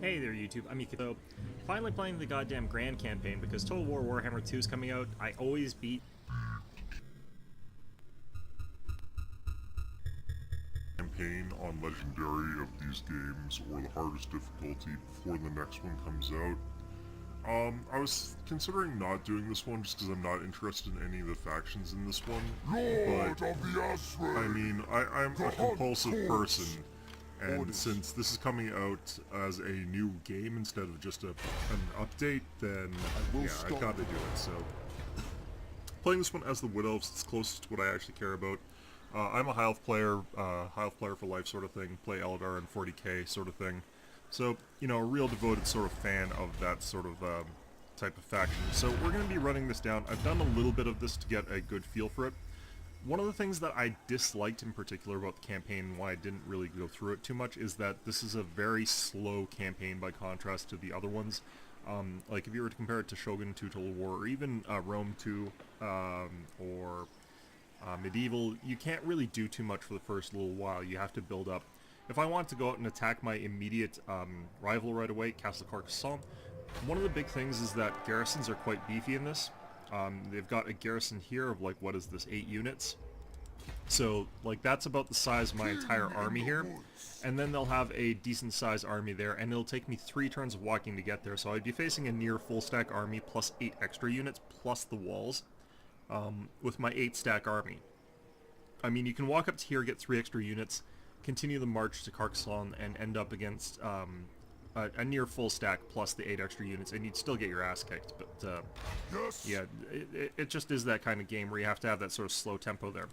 Hey there YouTube, I'm Yukitsu. So, finally playing the goddamn Grand campaign because Total War Warhammer 2 is coming out. I always beat campaign on Legendary of these games, or the hardest difficulty, before the next one comes out. I was considering not doing this one just because I'm not interested in any of the factions in this one. Lord But, of the Asway! I mean, I'm a compulsive person, and since this is coming out as a new game instead of just an update, then yeah, I gotta do it, so. Playing this one as the Wood Elves is closest to what I actually care about. I'm a High Elf player for life sort of thing, play Eldar and 40k sort of thing. So, you know, a real devoted sort of fan of that sort of type of faction. So we're going to be running this down. I've done a little bit of this to get a good feel for it. One of the things that I disliked in particular about the campaign and why I didn't really go through it too much is that this is a very slow campaign by contrast to the other ones. Like if you were to compare it to Shogun 2 Total War or even Rome 2 or Medieval, you can't really do too much for the first little while. You have to build up. If I want to go out and attack my immediate rival right away, Castle Carcassonne, one of the big things is that garrisons are quite beefy in this. They've got a garrison here of like, what is this, 8 units? So, like, that's about the size of my entire army here. And then they'll have a decent sized army there, and it'll take me 3 turns of walking to get there. So I'd be facing a near full stack army plus 8 extra units plus the walls with my 8 stack army. I mean, you can walk up to here, get 3 extra units, continue the march to Carcassonne, and end up against a near full stack plus the 8 extra units, and you'd still get your ass kicked. But yeah, it just is that kind of game where you have to have that sort of slow tempo there.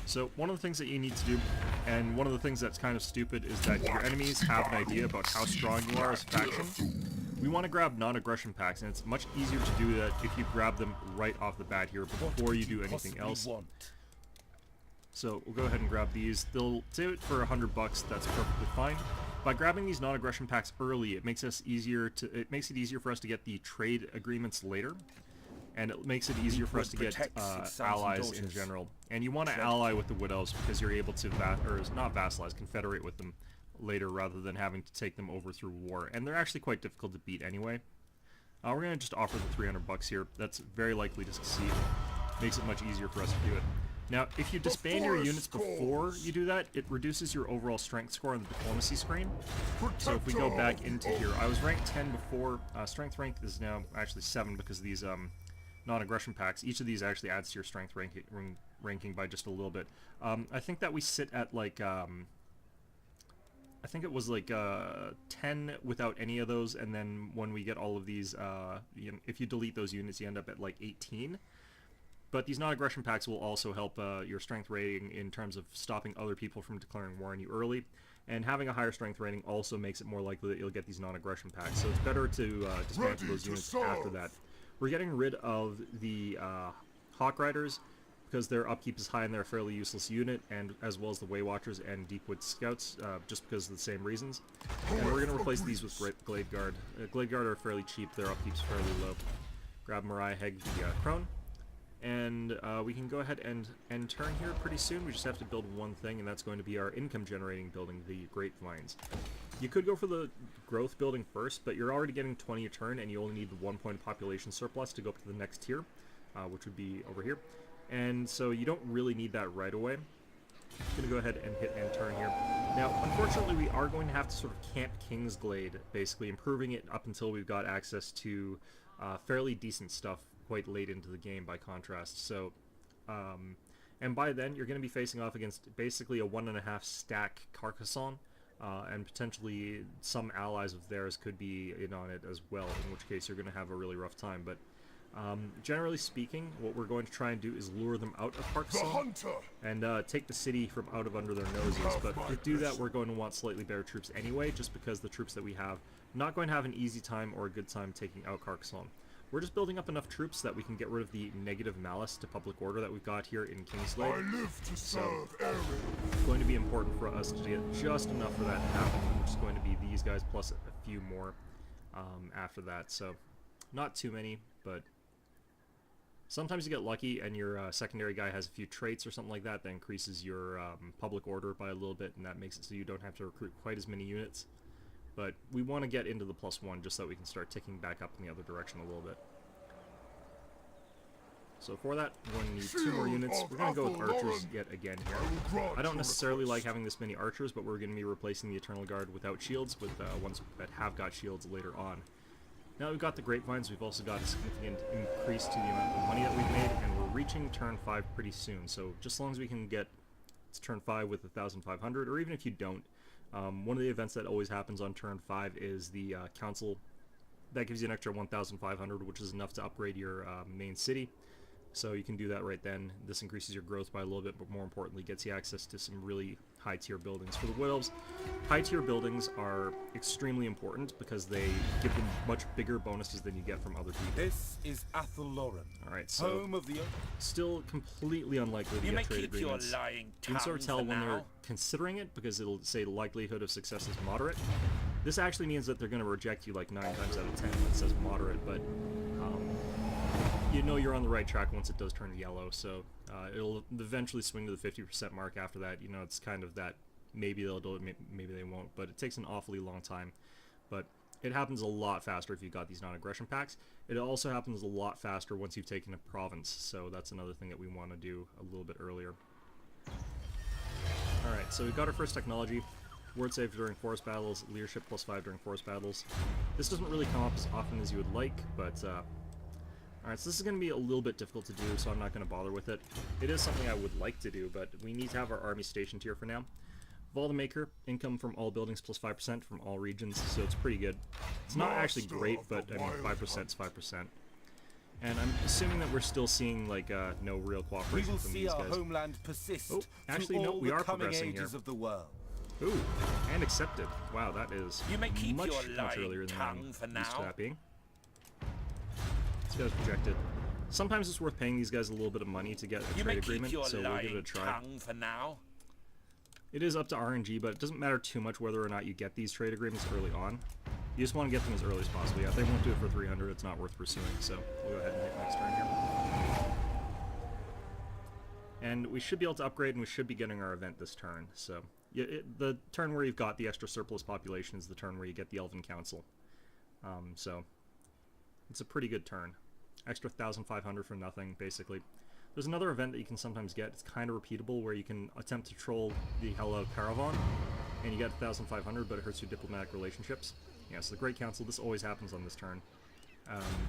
So one of the things that you need to do, and one of the things that's kind of stupid, is that your enemies have an idea about how strong you are as a faction. We want to grab non-aggression packs, and it's much easier to do that if you grab them right off the bat here before you do anything else. So we'll go ahead and grab these. They'll do it for $100. That's perfectly fine. By grabbing these non-aggression packs early, it makes it easier for us to get the trade agreements later, and it makes it easier for us to get allies in general. And you want to ally with the Wood Elves because you're able to not vassalize, confederate with them later rather than having to take them over through war. And they're actually quite difficult to beat anyway. We're going to just offer the $300 here. That's very likely to succeed. Makes it much easier for us to do it. Now, if you disband your units before you do that, it reduces your overall strength score on the diplomacy screen. So if we go back into here, I was ranked 10 before. Strength rank is now actually 7 because of these non-aggression packs. Each of these actually adds to your strength ranking by just a little bit. I think that we sit at like, I think it was like 10 without any of those, and then when we get all of these, you know, if you delete those units, you end up at like 18. But these non-aggression packs will also help your strength rating in terms of stopping other people from declaring war on you early. And having a higher strength rating also makes it more likely that you'll get these non-aggression packs. So it's better to dismantle those units after that. We're getting rid of the Hawk Riders because their upkeep is high and they're a fairly useless unit, and as well as the Way Watchers and Deepwood Scouts, just because of the same reasons. And we're going to replace these with Glade Guard. Glade Guard are fairly cheap, their upkeep's fairly low. Grab Mariah Heg the Crone. And we can go ahead and end turn here pretty soon. We just have to build one thing, and that's going to be our income generating building, the Grapevines. You could go for the growth building first, but you're already getting 20 a turn, and you only need the 1 point population surplus to go up to the next tier, which would be over here. And so you don't really need that right away. I'm going to go ahead and hit end turn here. Now, unfortunately, we are going to have to sort of camp Kingsglade, basically improving it up until we've got access to fairly decent stuff quite late into the game by contrast. So, and by then you're going to be facing off against basically a 1.5 stack Carcassonne, and potentially some allies of theirs could be in on it as well, in which case you're going to have a really rough time. But generally speaking, what we're going to try and do is lure them out of Carcassonne and take the city from out of under their noses. But to do that, we're going to want slightly better troops anyway, just because the troops that we have not going to have an easy time or a good time taking out Carcassonne. We're just building up enough troops that we can get rid of the negative malice to public order that we've got here in Kingsglade. So it's going to be important for us to get just enough for that to happen, which is going to be these guys plus a few more after that. So not too many, but sometimes you get lucky and your secondary guy has a few traits or something like that that increases your public order by a little bit, and that makes it so you don't have to recruit quite as many units. But we want to get into the +1 just so that we can start ticking back up in the other direction a little bit. So for that, we're going to need 2 more units. We're going to go with archers yet again here. I don't necessarily like having this many archers, but we're going to be replacing the Eternal Guard without shields with ones that have got shields later on. Now that we've got the Grapevines, we've also got a significant increase to the amount of money that we've made, and we're reaching turn 5 pretty soon. So just as long as we can get to turn 5 with 1,500, or even if you don't, one of the events that always happens on turn 5 is the Council. That gives you an extra 1,500, which is enough to upgrade your main city. So you can do that right then. This increases your growth by a little bit, but more importantly, gets you access to some really high-tier buildings. For the Wood Elves, high-tier buildings are extremely important because they give them much bigger bonuses than you get from other people. This is Athelloren, Alright, so home of the still completely unlikely to get trade agreements. You can sort of tell when they're considering it because it'll say likelihood of success is moderate. This actually means that they're going to reject you like 9 times out of 10 when it says moderate, but you know you're on the right track once it does turn yellow, so it'll eventually swing to the 50% mark after that. You know, it's kind of that maybe they'll do it, maybe they won't, but it takes an awfully long time. But it happens a lot faster if you've got these non-aggression packs. It also happens a lot faster once you've taken a province, so that's another thing that we want to do a little bit earlier. Alright, so we've got our first technology. Word save during forest battles, leadership +5 during forest battles. This doesn't really come up as often as you would like, but alright, so this is going to be a little bit difficult to do, so I'm not going to bother with it. It is something I would like to do, but we need to have our army stationed here for now. Valdemaker, income from all buildings +5% from all regions, so it's pretty good. It's not actually great, but I mean 5% is 5%. And I'm assuming that we're still seeing like no real cooperation from these guys. We will see our homeland persist. Oh, actually no, we are progressing here. Of the world. Ooh, and accepted. Wow, that is much earlier than I'm for used to now. that being. This guy's rejected. Sometimes it's worth paying these guys a little bit of money to get a trade agreement, so we'll give it a try. For now. It is up to RNG, but it doesn't matter too much whether or not you get these trade agreements early on. You just want to get them as early as possible. Yeah, if they won't do it for 300, it's not worth pursuing, so we'll go ahead and hit next turn here. And we should be able to upgrade, and we should be getting our event this turn. So the turn where you've got the extra surplus population is the turn where you get the Elven Council. So it's a pretty good turn. Extra 1,500 for nothing, basically. There's another event that you can sometimes get. It's kind of repeatable, where you can attempt to troll the hell out of Caravan, and you get 1,500, but it hurts your diplomatic relationships. Yeah, so the Great Council, this always happens on this turn.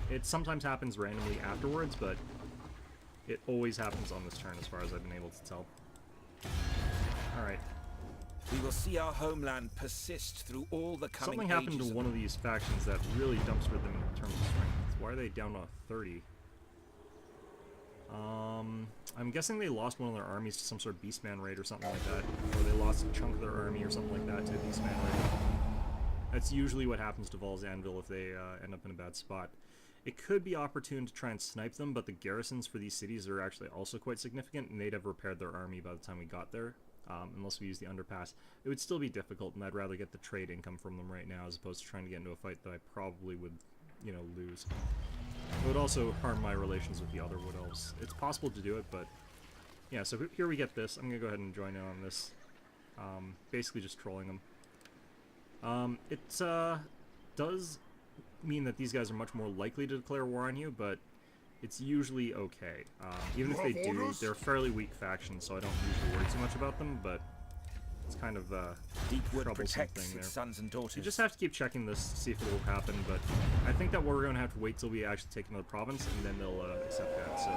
It sometimes happens randomly afterwards, but it always happens on this turn, as far as I've been able to tell. Alright. We will see our homeland persist through all the coming Something happened to one of these factions that really dumpstered them in terms of strength. Why are they down to 30? I'm guessing they lost one of their armies to some sort of Beastman raid or something like that. Or they lost a chunk of their army or something like that to a Beastman raid. That's usually what happens to Val's Anvil if they end up in a bad spot. It could be opportune to try and snipe them, but the garrisons for these cities are actually also quite significant, and they'd have repaired their army by the time we got there. Unless we use the underpass. It would still be difficult, and I'd rather get the trade income from them right now as opposed to trying to get into a fight that I probably would, you know, lose. It would also harm my relations with the other Wood Elves. It's possible to do it, but yeah, so here we get this. I'm going to go ahead and join in on this. Basically just trolling them. It does mean that these guys are much more likely to declare war on you, but it's usually okay. Even if they do, they're a fairly weak faction, so I don't usually worry too much about them, but it's kind of a troublesome thing there. Sons and daughters. You just have to keep checking this to see if it will happen, but I think that we're going to have to wait till we actually take another province, and then they'll accept that, so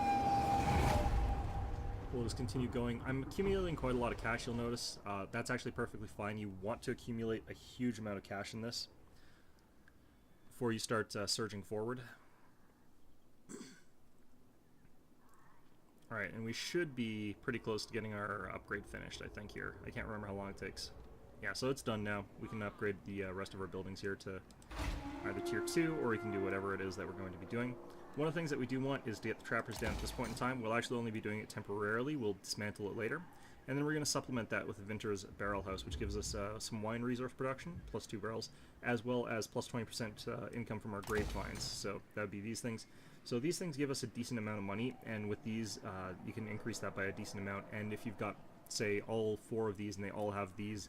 we'll just continue going. I'm accumulating quite a lot of cash, you'll notice. That's actually perfectly fine. You want to accumulate a huge amount of cash in this before you start surging forward. Alright, and we should be pretty close to getting our upgrade finished, I think, here. I can't remember how long it takes. Yeah, so it's done now. We can upgrade the rest of our buildings here to either Tier 2, or we can do whatever it is that we're going to be doing. One of the things that we do want is to get the trappers down at this point in time. We'll actually only be doing it temporarily. We'll dismantle it later. And then we're going to supplement that with the Vinter's Barrel House, which gives us some wine resource production, plus 2 barrels, as well as plus 20% income from our grapevines. So that would be these things. So these things give us a decent amount of money, and with these, you can increase that by a decent amount. And if you've got, say, all 4 of these, and they all have these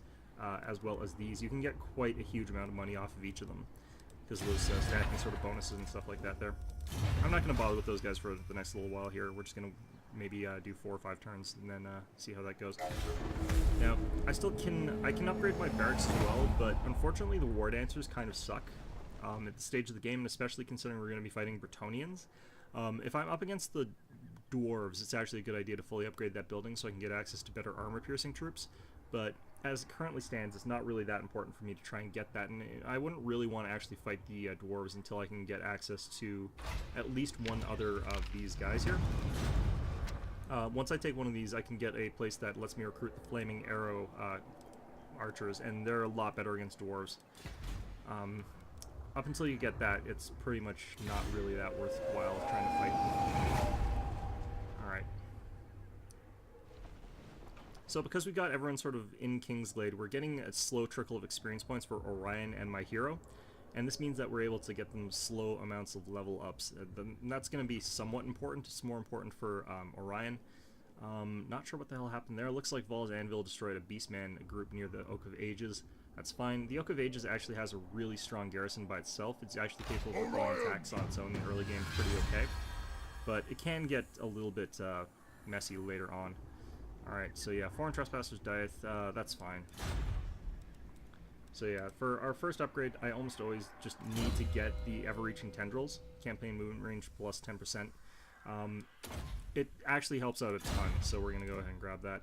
as well as these, you can get quite a huge amount of money off of each of them because of those stacking sort of bonuses and stuff like that there. I'm not going to bother with those guys for the next little while here. We're just going to maybe do 4 or 5 turns and then see how that goes. Now, I can upgrade my barracks as well, but unfortunately the war dancers kind of suck at the stage of the game, and especially considering we're going to be fighting Bretonnians. If I'm up against the dwarves, it's actually a good idea to fully upgrade that building so I can get access to better armor-piercing troops, but as it currently stands, it's not really that important for me to try and get that, and I wouldn't really want to actually fight the dwarves until I can get access to at least one other of these guys here. Once I take one of these, I can get a place that lets me recruit the Flaming Arrow archers, and they're a lot better against dwarves. Up until you get that, it's pretty much not really that worthwhile trying to fight. Alright. So because we got everyone sort of in Kingsglade, we're getting a slow trickle of experience points for Orion and my hero. And this means that we're able to get them slow amounts of level ups. And that's going to be somewhat important. It's more important for Orion. Not sure what the hell happened there. It looks like Vol's Anvil destroyed a Beastman group near the Oak of Ages. That's fine. The Oak of Ages actually has a really strong garrison by itself. It's actually capable of throwing attacks on its own in the early game pretty okay. But it can get a little bit messy later on. Alright, so yeah, Foreign Trespassers Dieth, that's fine. So yeah, for our first upgrade, I almost always just need to get the Ever-Reaching Tendrils, campaign movement range plus 10%. It actually helps out a ton, so we're going to go ahead and grab that.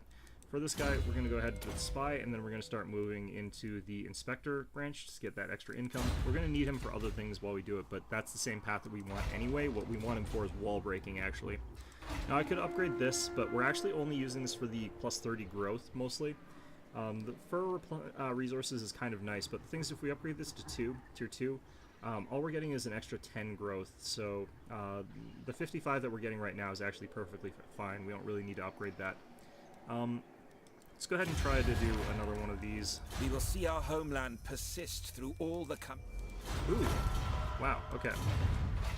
For this guy, we're going to go ahead with Spy, and then we're going to start moving into the Inspector branch to get that extra income. We're going to need him for other things while we do it, but that's the same path that we want anyway. What we want him for is wall breaking, actually. Now, I could upgrade this, but we're actually only using this for the plus 30 growth, mostly. The fur resources is kind of nice, but the thing is, if we upgrade this to tier 2, all we're getting is an extra 10 growth, so the 55 that we're getting right now is actually perfectly fine. We don't really need to upgrade that. Let's go ahead and try to do another one of these. We will see our homeland persist through all the Ooh, wow, okay.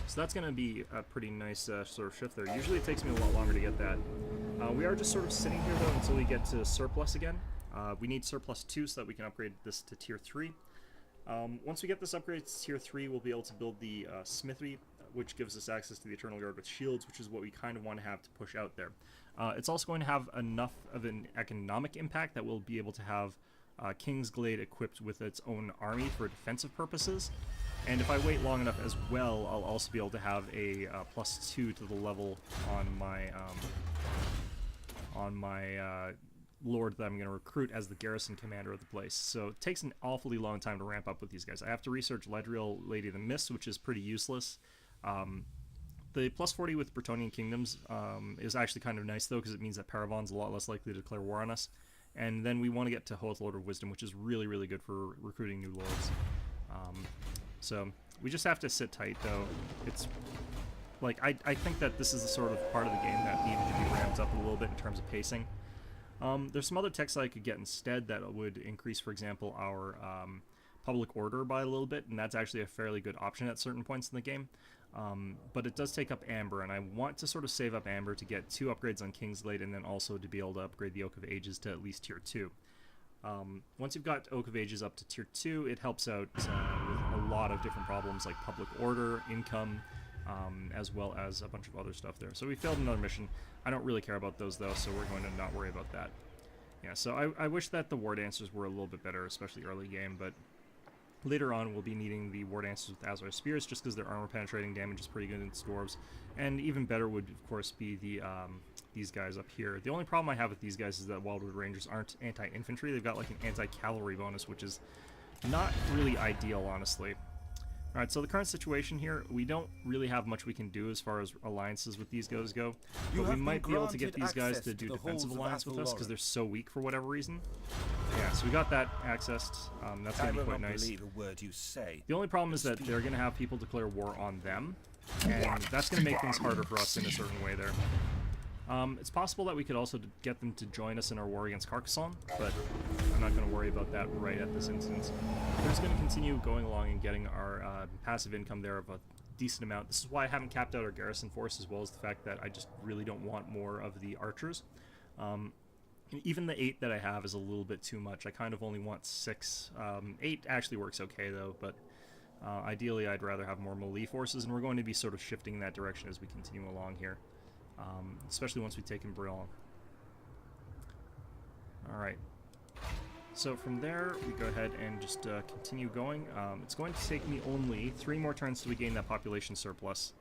So that's going to be a pretty nice sort of shift there. Usually it takes me a lot longer to get that. We are just sort of sitting here, though, until we get to surplus again. We need surplus 2 so that we can upgrade this to tier 3. Once we get this upgrade to tier 3, we'll be able to build the smithy, which gives us access to the Eternal Guard with shields, which is what we kind of want to have to push out there. It's also going to have enough of an economic impact that we'll be able to have Kingsglade equipped with its own army for defensive purposes. And if I wait long enough as well, I'll also be able to have a plus 2 to the level on my lord that I'm going to recruit as the garrison commander of the place. So it takes an awfully long time to ramp up with these guys. I have to research Ledriel, Lady of the Mist, which is pretty useless. The plus 40 with Bretonnian Kingdoms is actually kind of nice, though, because it means that Paravon's a lot less likely to declare war on us. And then we want to get to Hoth Lord of Wisdom, which is really, really good for recruiting new lords. So we just have to sit tight, though. It's like I think that this is the sort of part of the game that needed to be ramped up a little bit in terms of pacing. There's some other texts I could get instead that would increase, for example, our public order by a little bit, and that's actually a fairly good option at certain points in the game. But it does take up Amber, and I want to sort of save up Amber to get 2 upgrades on Kingsglade, and then also to be able to upgrade the Oak of Ages to at least tier 2. Once you've got Oak of Ages up to tier 2, it helps out with a lot of different problems like public order, income, as well as a bunch of other stuff there. So we failed another mission. I don't really care about those, though, so we're going to not worry about that. Yeah, so I wish that the War Dancers were a little bit better, especially early game, but later on we'll be needing the War Dancers with Azar Spears just because their armor penetrating damage is pretty good against dwarves. And even better would, of course, be the these guys up here. The only problem I have with these guys is that Wildwood Rangers aren't anti-infantry. They've got like an anti-cavalry bonus, which is not really ideal, honestly. Alright, so the current situation here, we don't really have much we can do as far as alliances with these guys go. But we might be able to get these guys to do defensive alliance with us because they're so weak for whatever reason. Yeah, so we got that accessed. That's going to be quite nice. Believe a word you say. The only problem is that they're going to have people declare war on them, and that's going to make things harder for us in a certain way there. It's possible that we could also get them to join us in our war against Carcassonne, but I'm not going to worry about that right at this instance. We're just going to continue going along and getting our passive income there of a decent amount. This is why I haven't capped out our garrison force, as well as the fact that I just really don't want more of the archers. And even the 8 that I have is a little bit too much. I kind of only want 6. 8 actually works okay though, but ideally I'd rather have more melee forces, and we're going to be sort of shifting in that direction as we continue along here, especially once we take in Brill. Alright, so from there we go ahead and just continue going. It's going to take me only 3 more turns till we gain that population surplus,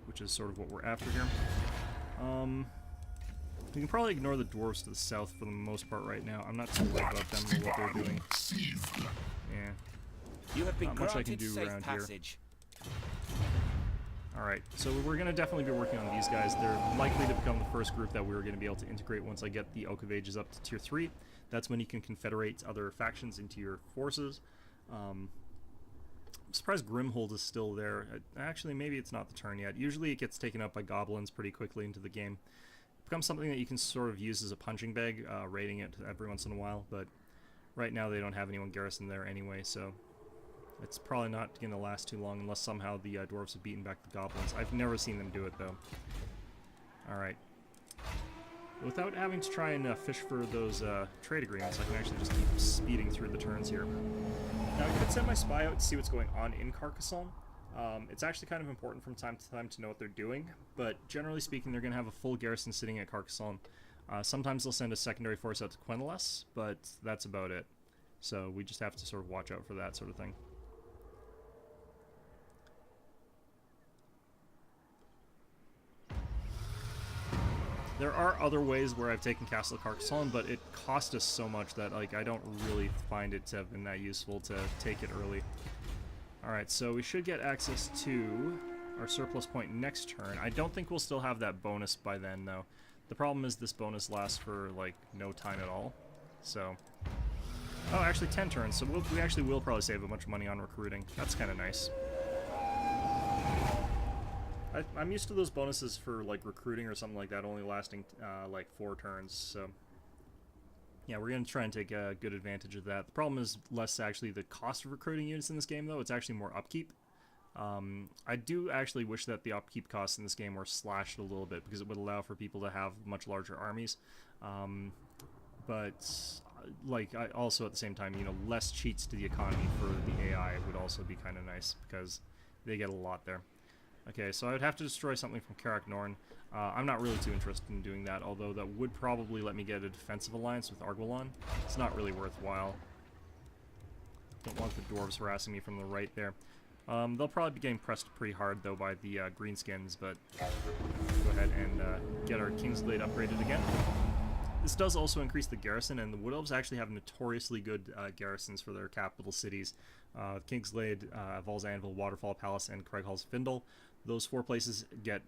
which is sort of what we're after here. We can probably ignore the dwarves to the south for the most part right now. I'm not too worried about them or what they're doing. Yeah. You have been Not much I can granted do safe around passage. Alright, so we're going to definitely be working on these guys. They're likely to become the first group that we're going to be able to integrate once I get the Oak of Ages up to tier 3. That's when you can confederate other factions into your forces. I'm surprised Grimhold is still there. Actually, maybe it's not the turn yet. Usually it gets taken up by goblins pretty quickly into the game. It becomes something that you can sort of use as a punching bag, raiding it every once in a while, but right now they don't have anyone garrisoned there anyway, so it's probably not going to last too long unless somehow the dwarves have beaten back the goblins. I've never seen them do it, though. Alright. Without having to try and fish for those trade agreements, I can actually just keep speeding through the turns here. Now, I could send my spy out to see what's going on in Carcassonne. It's actually kind of important from time to time to know what they're doing, but generally speaking, they're going to have a full garrison sitting at Carcassonne. Sometimes they'll send a secondary force out to Quenelles, but that's about it. So we just have to sort of watch out for that sort of thing. There are other ways where I've taken Castle Carcassonne, but it cost us so much that like I don't really find it to have been that useful to take it early. Alright, so we should get access to our surplus point next turn. I don't think we'll still have that bonus by then, though. The problem is this bonus lasts for, like, no time at all. So... Oh, actually 10 turns, so we actually will probably save a bunch of money on recruiting. That's kind of nice. I'm used to those bonuses for, like, recruiting or something like that only lasting, like, 4 turns, so... Yeah, we're going to try and take good advantage of that. The problem is less actually the cost of recruiting units in this game, though. It's actually more upkeep. I do actually wish that the upkeep costs in this game were slashed a little bit, because it would allow for people to have much larger armies. But, like, also at the same time, you know, less cheats to the economy for the AI would also be kind of nice, because they get a lot there. Okay, so I would have to destroy something from Karak Norn. I'm not really too interested in doing that, although that would probably let me get a defensive alliance with Argwalon. It's not really worthwhile. Don't want the dwarves harassing me from the right there. They'll probably be getting pressed pretty hard, though, by the greenskins, but go ahead and get our Kingsglade upgraded again. This does also increase the garrison, and the Wood Elves actually have notoriously good garrisons for their capital cities. Kingsglade, Val's Anvil, Waterfall Palace, and Craighall's Findle. Those 4 places get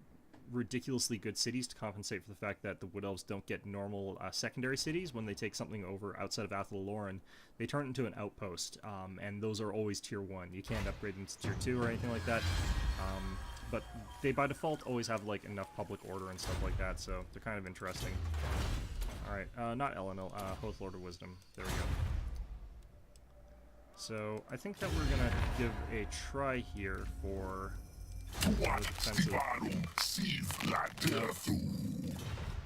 ridiculously good cities to compensate for the fact that the Wood Elves don't get normal secondary cities. When they take something over outside of Athel Loren, they turn it into an outpost, and those are always tier 1. You can't upgrade them to tier 2 or anything like that, but they by default always have like enough public order and stuff like that, so they're kind of interesting. Alright, not Elenil, Hoth Lord of Wisdom. There we go. So I think that we're gonna give a try here for defensive.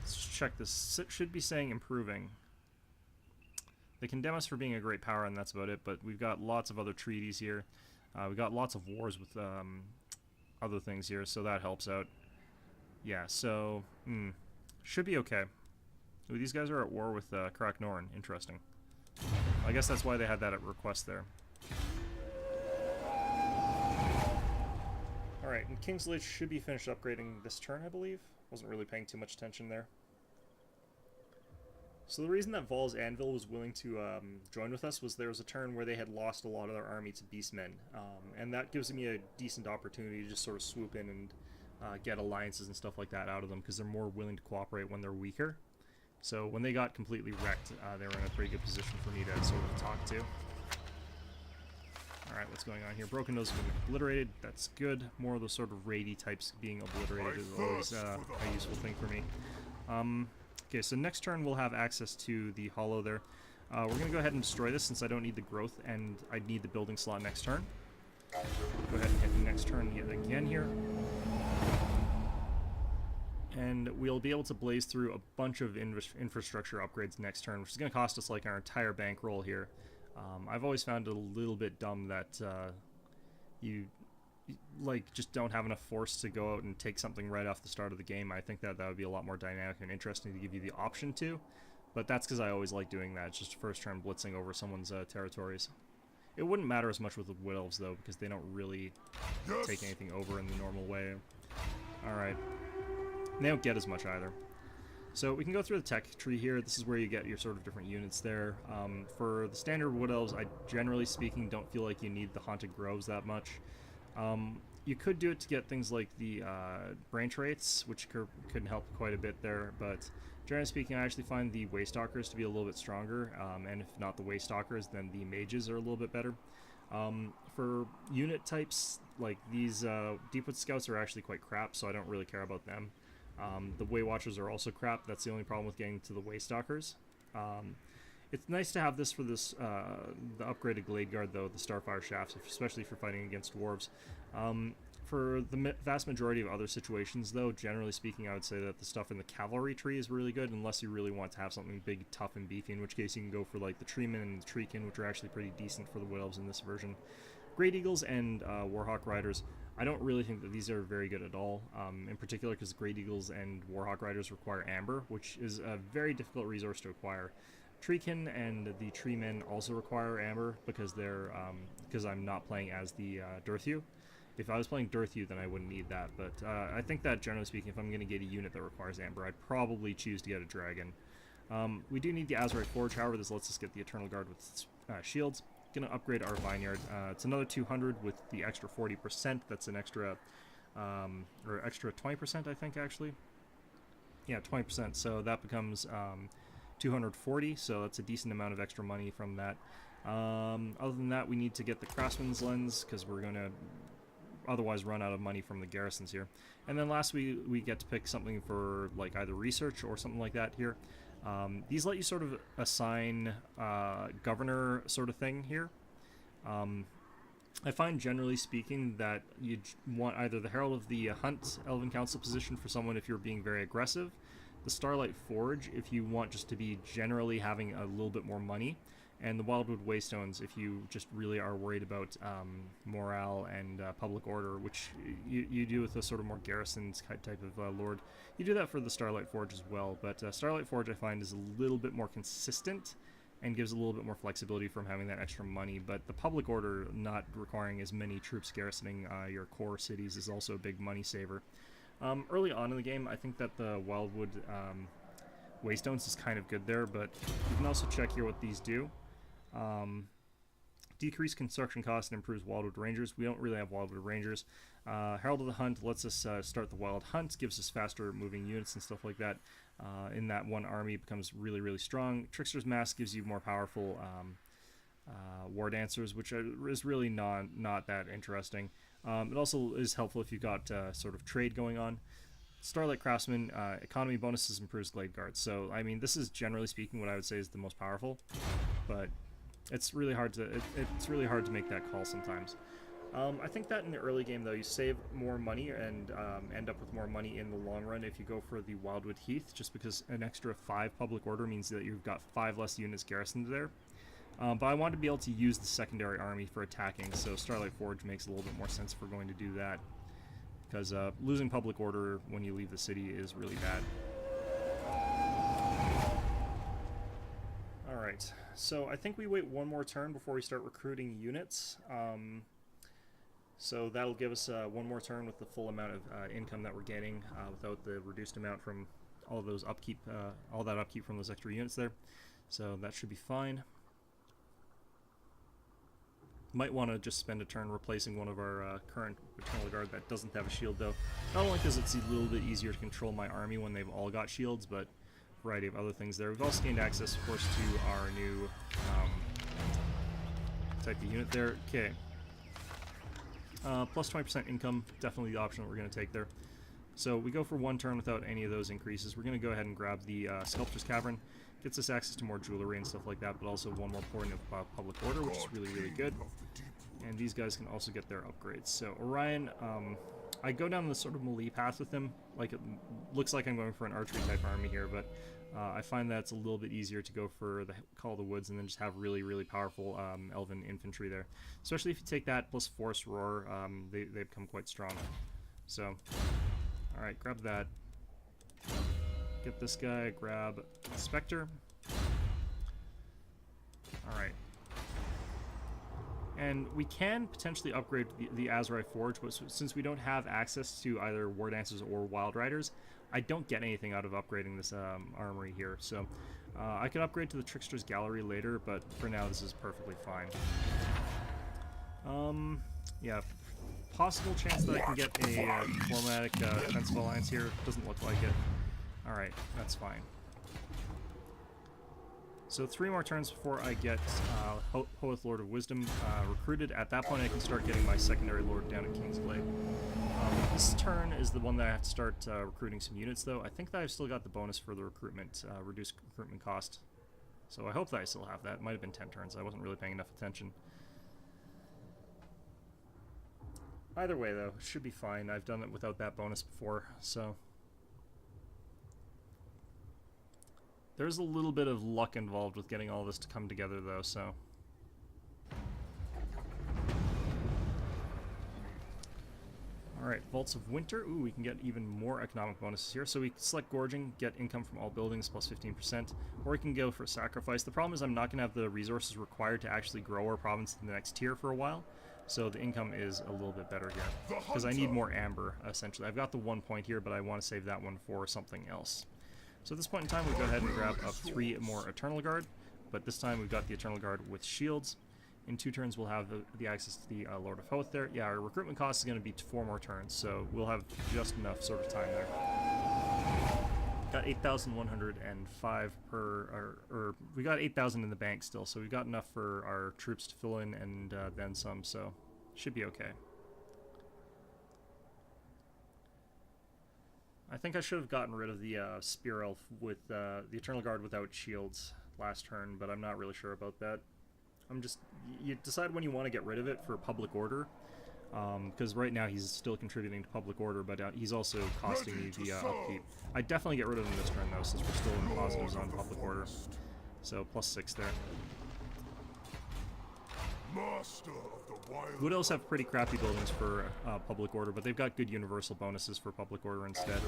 Let's check this. It should be saying improving. They condemn us for being a great power, and that's about it, but we've got lots of other treaties here. We've got lots of wars with other things here, so that helps out. Yeah, so, should be okay. Ooh, these guys are at war with Karak Norn. Interesting. I guess that's why they had that at request there. Alright, and Kingsglade should be finished upgrading this turn, I believe. Wasn't really paying too much attention there. So the reason that Val's Anvil was willing to join with us was there was a turn where they had lost a lot of their army to Beastmen. And that gives me a decent opportunity to just sort of swoop in and get alliances and stuff like that out of them, because they're more willing to cooperate when they're weaker. So when they got completely wrecked, they were in a pretty good position for me to sort of talk to. Alright, what's going on here? Broken Nose has been obliterated. That's good. More of those sort of raidy types being obliterated is always a useful thing for me. Okay, so next turn we'll have access to the hollow there. We're going to go ahead and destroy this since I don't need the growth and I need the building slot next turn. Go ahead and hit the next turn yet again here. And we'll be able to blaze through a bunch of infrastructure upgrades next turn, which is going to cost us like our entire bankroll here. I've always found it a little bit dumb that you like just don't have enough force to go out and take something right off the start of the game. I think that would be a lot more dynamic and interesting to give you the option to, but that's because I always like doing that. It's just first turn blitzing over someone's territories. It wouldn't matter as much with the Wood Elves though, because they don't really take anything over in the normal way. Alright. They don't get as much either. So we can go through the tech tree here. This is where you get your sort of different units there. For the standard Wood Elves, I generally speaking don't feel like you need the Haunted Groves that much. You could do it to get things like the brain traits, which could help quite a bit there, but generally speaking, I actually find the Waystalkers to be a little bit stronger, and if not the Waystalkers, then the Mages are a little bit better. For unit types, like these Deepwood Scouts are actually quite crap, so I don't really care about them. The Way Watchers are also crap. That's the only problem with getting to the Waystalkers. It's nice to have this for this the upgraded Glade Guard, though, the Starfire Shafts, especially for fighting against dwarves. For the vast majority of other situations, though, generally speaking, I would say that the stuff in the Cavalry tree is really good, unless you really want to have something big, tough, and beefy, in which case you can go for like the Treemen and the Treekin, which are actually pretty decent for the Wood Elves in this version. Great Eagles and Warhawk Riders, I don't really think that these are very good at all, in particular because Great Eagles and Warhawk Riders require Amber, which is a very difficult resource to acquire. Treekin and the Treemen also require Amber because they're because I'm not playing as the Dirthu. If I was playing Dirthu, then I wouldn't need that, but I think that generally speaking, if I'm going to get a unit that requires Amber, I'd probably choose to get a Dragon. We do need the Azurite Forge, however, this lets us get the Eternal Guard with shields. Gonna upgrade our Vineyard. It's another 200 with the extra 40%. That's an extra, or extra 20%, I think, actually. Yeah, 20%. So that becomes 240, so that's a decent amount of extra money from that. Other than that, we need to get the Craftsman's Lens, because we're going to otherwise run out of money from the garrisons here. And then last we get to pick something for like either research or something like that here. These let you sort of assign governor sort of thing here. I find generally speaking that you want either the Herald of the Hunt Elven Council position for someone if you're being very aggressive, the Starlight Forge if you want just to be generally having a little bit more money, and the Wildwood Waystones if you just really are worried about morale and public order, which you do with a sort of more garrisons type of lord. You do that for the Starlight Forge as well, but Starlight Forge I find is a little bit more consistent and gives a little bit more flexibility from having that extra money, but the public order not requiring as many troops garrisoning your core cities is also a big money saver. Early on in the game, I think that the Wildwood Waystones is kind of good there, but you can also check here what these do. Decrease construction cost and improves Wildwood Rangers. We don't really have Wildwood Rangers. Herald of the Hunt lets us start the Wild Hunt, gives us faster moving units and stuff like that. In that one army becomes really, really strong. Trickster's Mask gives you more powerful War Dancers, which is really not that interesting. It also is helpful if you've got sort of trade going on. Starlight Craftsman, economy bonuses improves Glade Guards. So, I mean, this is generally speaking what I would say is the most powerful, but it's really hard to it's really hard to make that call sometimes. I think that in the early game, though, you save more money and end up with more money in the long run if you go for the Wildwood Heath, just because an extra 5 public order means that you've got 5 less units garrisoned there. But I want to be able to use the secondary army for attacking, so Starlight Forge makes a little bit more sense if we're going to do that, because losing public order when you leave the city is really bad. Alright, so I think we wait one more turn before we start recruiting units. So that'll give us one more turn with the full amount of income that we're getting without the reduced amount from all those upkeep, all that upkeep from those extra units there. So that should be fine. Might want to just spend a turn replacing one of our current Eternal Guard that doesn't have a shield, though. Not only because it's a little bit easier to control my army when they've all got shields, but a variety of other things there. We've also gained access, of course, to our new type of unit there. Okay. Plus 20% income, definitely the option that we're going to take there. So we go for one turn without any of those increases. We're going to go ahead and grab the Sculptor's Cavern. Gets us access to more jewelry and stuff like that, but also one more point of public order, which is really, really good. And these guys can also get their upgrades. So Orion, I go down the sort of melee path with him. Like, it looks like I'm going for an archery type army here, but I find that it's a little bit easier to go for the Call of the Woods and then just have really, really powerful elven infantry there. Especially if you take that plus Force Roar, they become quite strong. So, alright, grab that. Get this guy, grab Spectre. Alright. And we can potentially upgrade the Azrai Forge, but since we don't have access to either War Dancers or Wild Riders, I don't get anything out of upgrading this armory here. So I could upgrade to the Trickster's Gallery later, but for now this is perfectly fine. Yeah, possible chance that I can get a diplomatic defensive alliance here. Doesn't look like it. Alright, that's fine. So 3 more turns before I get Hoeth Lord of Wisdom recruited. At that point I can start getting my secondary lord down at Kingsglaive. This turn is the one that I have to start recruiting some units though. I think that I've still got the bonus for the recruitment, reduced recruitment cost. So I hope that I still have that. It might have been 10 turns, I wasn't really paying enough attention. Either way though, it should be fine. I've done it without that bonus before, so... There's a little bit of luck involved with getting all this to come together, though, so... Alright, Vaults of Winter. Ooh, we can get even more economic bonuses here. So we select Gorging, get income from all buildings, plus 15%, or we can go for Sacrifice. The problem is I'm not going to have the resources required to actually grow our province in the next tier for a while, so the income is a little bit better here. Because I need more Amber, essentially. I've got the 1 point here, but I want to save that one for something else. So at this point in time, we go ahead and grab up 3 more Eternal Guard, but this time we've got the Eternal Guard with shields. In 2 turns, we'll have the access to the Lord of Hoeth there. Yeah, our recruitment cost is going to be 4 more turns, so we'll have just enough sort of time there. Got 8,105 per, or we got 8,000 in the bank still, so we've got enough for our troops to fill in and then some, so should be okay. I think I should have gotten rid of the Spear Elf with the Eternal Guard without shields last turn, but I'm not really sure about that. You decide when you want to get rid of it for public order, because right now he's still contributing to public order, but he's also costing you the upkeep. I definitely get rid of him this turn though, since we're still in the positives on public order. So plus 6 there. Wood Elves have pretty crappy buildings for public order, but they've got good universal bonuses for public order instead.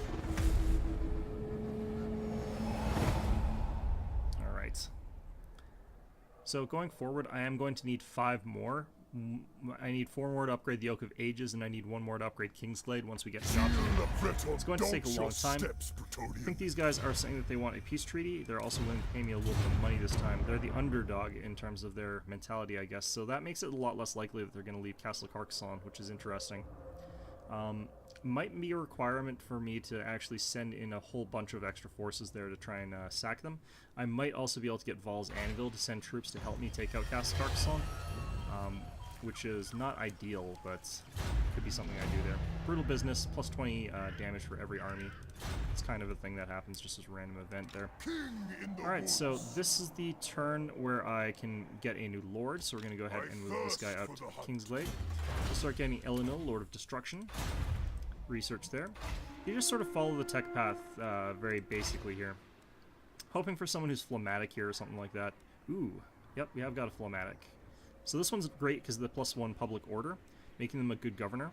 Alright. So going forward, I am going to need 5 more. I need 4 more to upgrade the Oak of Ages, and I need 1 more to upgrade Kingsglaive once we get shopped. It's going to take a long time. I think these guys are saying that they want a peace treaty. They're also willing to pay me a little bit of money this time. They're the underdog in terms of their mentality, I guess, so that makes it a lot less likely that they're going to leave Castle Carcassonne, which is interesting. Might be a requirement for me to actually send in a whole bunch of extra forces there to try and sack them. I might also be able to get Val's Anvil to send troops to help me take out Castle Carcassonne. Which is not ideal, but could be something I do there. Brutal Business, plus 20 damage for every army. It's kind of a thing that happens just as a random event there. Alright, so this is the turn where I can get a new lord, so we're going to go ahead and move this guy out to Kingsglaive. We'll start getting Elinil, Lord of Destruction. Research there. You just sort of follow the tech path very basically here. Hoping for someone who's phlegmatic here or something like that. Ooh, yep, we have got a phlegmatic. So this one's great because of the +1 public order, making them a good governor.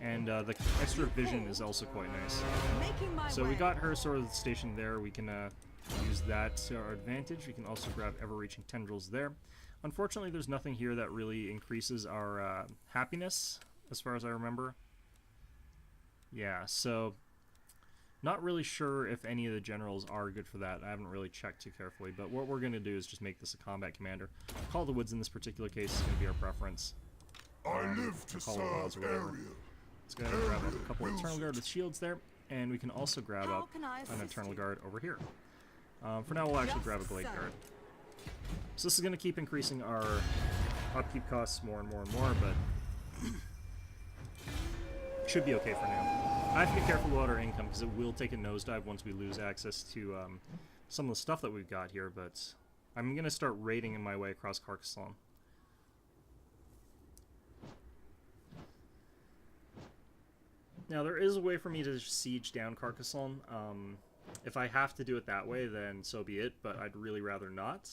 And the extra vision is also quite nice. So we got her sort of stationed there. We can use that to our advantage. We can also grab ever-reaching tendrils there. Unfortunately, there's nothing here that really increases our happiness, as far as I remember. Yeah, so not really sure if any of the generals are good for that. I haven't really checked too carefully, but what we're going to do is just make this a combat commander. Call of the Woods in this particular case is going to be our preference. I live to serve area. Let's go ahead and grab up a couple of Eternal Guard with shields there, and we can also grab up an Eternal Guard over here. For now, we'll actually grab a Blade Guard. So this is going to keep increasing our upkeep costs more and more and more, but should be okay for now. I have to be careful about our income because it will take a nosedive once we lose access to some of the stuff that we've got here, but I'm going to start raiding in my way across Carcassonne. Now, there is a way for me to siege down Carcassonne. If I have to do it that way, then so be it, but I'd really rather not.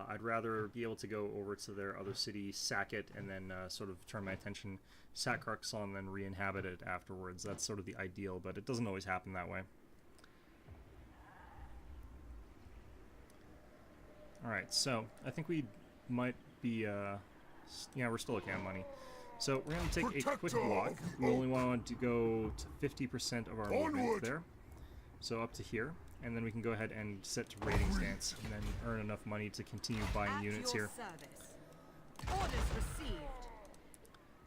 I'd rather be able to go over to their other city, sack it, and then sort of turn my attention, sack Carcassonne, and then re-inhabit it afterwards. That's sort of the ideal, but it doesn't always happen that way. Alright, so I think we might be, yeah, we're still okay on money. So we're going to take a quick walk. We only want to go to 50% of our movement there. So up to here. And then we can go ahead and set to raiding stance, and then earn enough money to continue buying units here. Orders received.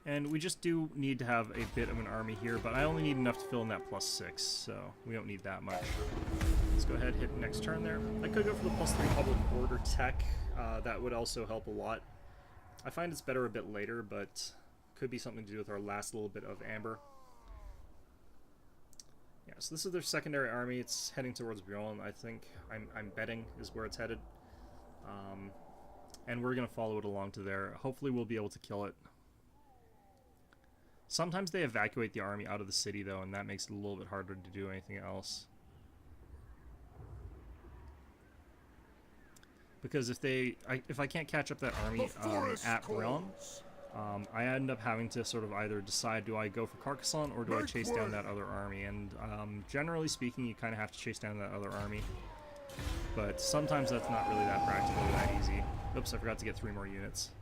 And we just do need to have a bit of an army here, but I only need enough to fill in that +6, so we don't need that much. Let's go ahead and hit next turn there. I could go for the +3 public order tech. That would also help a lot. I find it's better a bit later, but could be something to do with our last little bit of amber. Yeah, so this is their secondary army. It's heading towards Bjorn. I think I'm betting is where it's headed. And we're going to follow it along to there. Hopefully we'll be able to kill it. Sometimes they evacuate the army out of the city, though, and that makes it a little bit harder to do anything else. Because if I can't catch up that army at Bjorn, I end up having to sort of either decide, do I go for Carcassonne or do I chase down that other army? And generally speaking, you kind of have to chase down that other army. But sometimes that's not really that practical or that easy. Oops, I forgot to get 3 more units.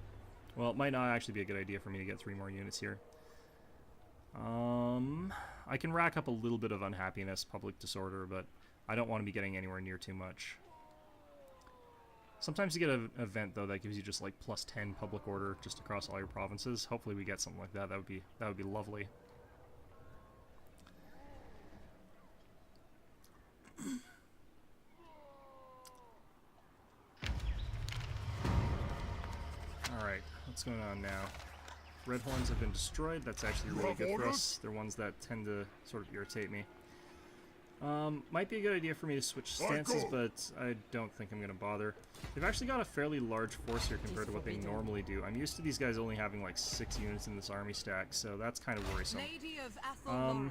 Well, it might not actually be a good idea for me to get 3 more units here. I can rack up a little bit of unhappiness, public disorder, but I don't want to be getting anywhere near too much. Sometimes you get an event though that gives you just like +10 public order just across all your provinces. Hopefully we get something like that. That would be lovely. Alright, what's going on now? Red horns have been destroyed. That's actually really good for us. They're ones that tend to sort of irritate me. Might be a good idea for me to switch stances, but I don't think I'm going to bother. They've actually got a fairly large force here compared to what they normally do. I'm used to these guys only having like 6 units in this army stack, so that's kind of worrisome. Alright,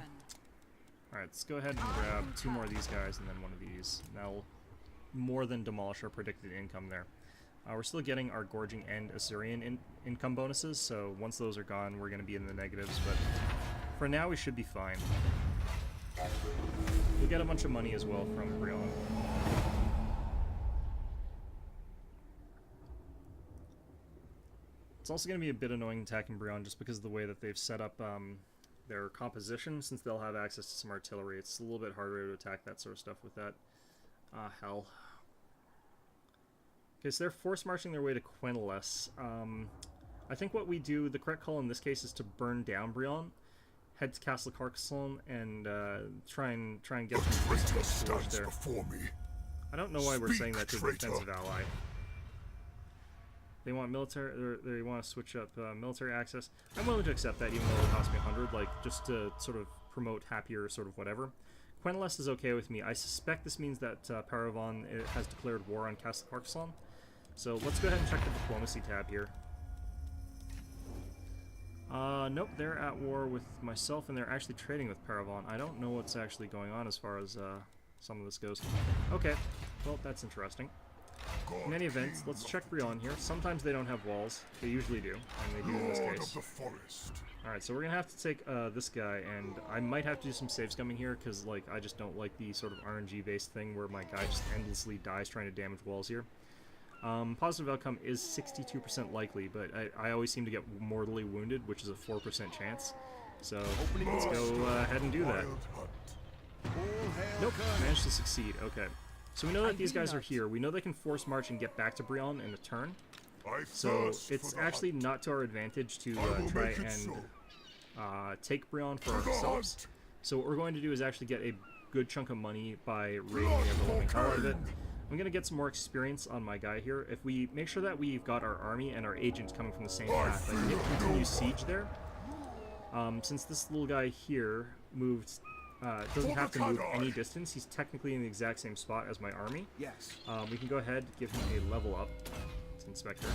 let's go ahead and grab 2 more of these guys and then 1 of these. That'll more than demolish our predicted income there. We're still getting our Gorging and Assyrian income bonuses, so once those are gone, we're going to be in the negatives, but for now we should be fine. We'll get a bunch of money as well from Brion. It's also going to be a bit annoying attacking Brion just because of the way that they've set up their composition, since they'll have access to some artillery. It's a little bit harder to attack that sort of stuff with that. Hell. Okay, so they're force marching their way to Quenelles. I think what we do, the correct call in this case, is to burn down Brion, head to Castle Carcassonne, and try and get some force there. I don't know why we're saying that to a defensive ally. They want military, or they want to switch up military access. I'm willing to accept that, even though it costs me 100, like just to sort of promote happier sort of whatever. Quenelles is okay with me. I suspect this means that Paravon has declared war on Castle Carcassonne. So let's go ahead and check the diplomacy tab here. Nope, they're at war with myself, and they're actually trading with Paravon. I don't know what's actually going on as far as some of this goes. Okay, well, that's interesting. In any event, let's check Brion here. Sometimes they don't have walls. They usually do, and they do in this case. Alright, so we're gonna have to take this guy, and I might have to do some save scumming here, because like I just don't like the sort of RNG-based thing where my guy just endlessly dies trying to damage walls here. Positive outcome is 62% likely, but I always seem to get mortally wounded, which is a 4% chance. So let's go ahead and do that. Nope, managed to succeed. Okay. So we know that these guys are here. We know they can force march and get back to Brion in a turn. So it's actually not to our advantage to try and take Brion for ourselves. So what we're going to do is actually get a good chunk of money by raiding the overwhelming hell out of it. I'm going to get some more experience on my guy here. If we make sure that we've got our army and our agents coming from the same path, I can get continued siege there. Since this little guy here moved, doesn't have to move any distance, he's technically in the exact same spot as my army. Yes. We can go ahead and give him a level up. It's Inspector.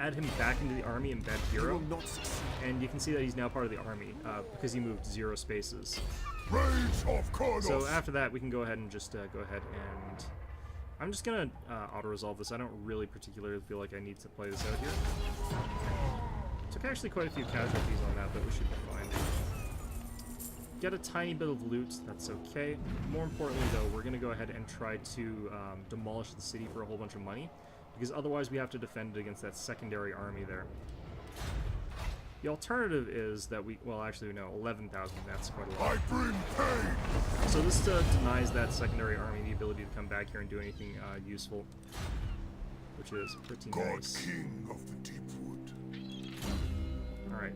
add him back into the army, embed You hero, will not succeed. and you can see that he's now part of the army because he moved 0 spaces. Rage of Kronos. So after that, we can go ahead and just go ahead and... I'm just gonna auto-resolve this. I don't really particularly feel like I need to play this out here. Took actually quite a few casualties on that, but we should be fine. Get a tiny bit of loot, that's okay. More importantly though, we're gonna go ahead and try to demolish the city for a whole bunch of money, because otherwise we have to defend it against that secondary army there. The alternative is that we, well actually no, 11,000, that's quite a lot. I bring pain. So this denies that secondary army the ability to come back here and do anything useful, which is pretty God nice. King of the Deep Wood. Alright,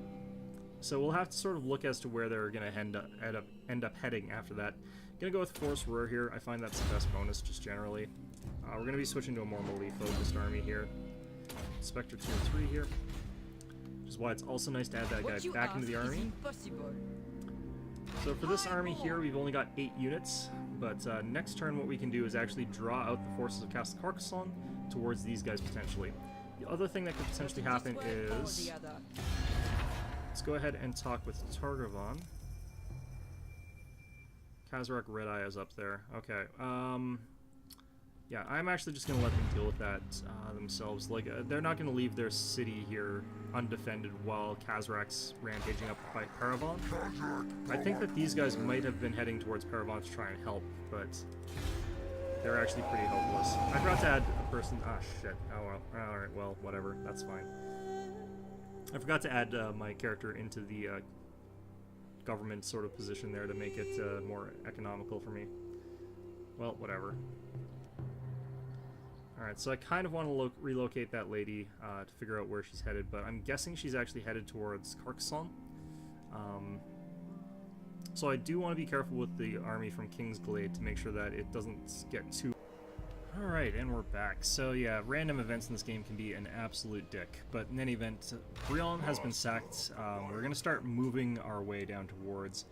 so we'll have to sort of look as to where they're going to end up heading after that. Gonna go with Force Roar here. I find that's the best bonus just generally. We're going to be switching to a more melee focused army here. Spectre 2 and 3 here. Which is why it's also nice to add that guy What you back into the ask is army. impossible. So for this army here, we've only got 8 units, but next turn what we can do is actually draw out the forces of Castle Carcassonne towards these guys potentially. The other thing that could potentially happen This way or is... the other. Let's go ahead and talk with Targravan. Kazarak Red Eye is up there. Okay, yeah, I'm actually just going to let them deal with that themselves. Like, they're not going to leave their city here undefended while Kazarak's rampaging up by Paravan. I think that these guys might have been heading towards Paravan to try and help, but they're actually pretty hopeless. I forgot to add a person... Ah, shit. Oh, well. Alright, well, whatever. That's fine. I forgot to add my character into the government sort of position there to make it more economical for me. Well, whatever. Alright, so I kind of want to relocate that lady to figure out where she's headed, but I'm guessing she's actually headed towards Carcassonne. So I do want to be careful with the army from Kingsglade to make sure that it doesn't get too... Alright, and we're back. So yeah, random events in this game can be an absolute dick, but in any event, Brionne has been sacked. We're going to start moving our way down towards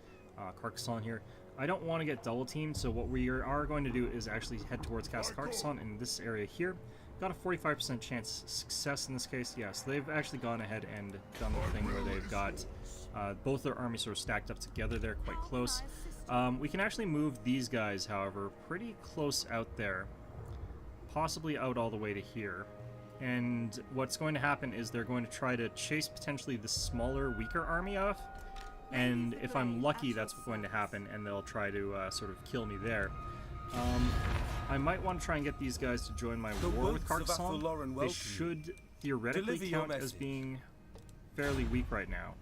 Carcassonne here. I don't want to get double teamed, so what we are going to do is actually head towards Castle Carcassonne in this area here. Got a 45% chance success in this case. Yes, they've actually gone ahead and done the thing where they've got both their armies sort of stacked up together there, quite close. We can actually move these guys, however, pretty close out there. Possibly out all the way to here. And what's going to happen is they're going to try to chase potentially the smaller, weaker army off. And if I'm lucky, that's what's going to happen, and they'll try to sort of kill me there. I might want to try and get these guys to join my war with Carcassonne. They should theoretically count as being fairly weak right now.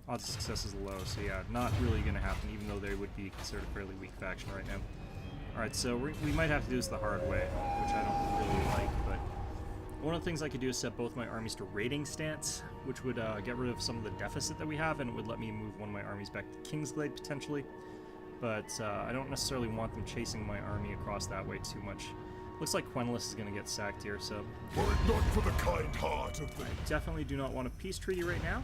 Odds of success is low, so yeah, not really going to happen, even though they would be considered a fairly weak faction right now. Alright, so we might have to do this the hard way, which I don't really like, but one of the things I could do is set both my armies to raiding stance, which would get rid of some of the deficit that we have, and it would let me move one of my armies back to Kingsglade, potentially. But I don't necessarily want them chasing my army across that way too much. Looks like Quenlis is going to get sacked here, so... But not for the kind heart of the... I definitely do not want a peace treaty right now.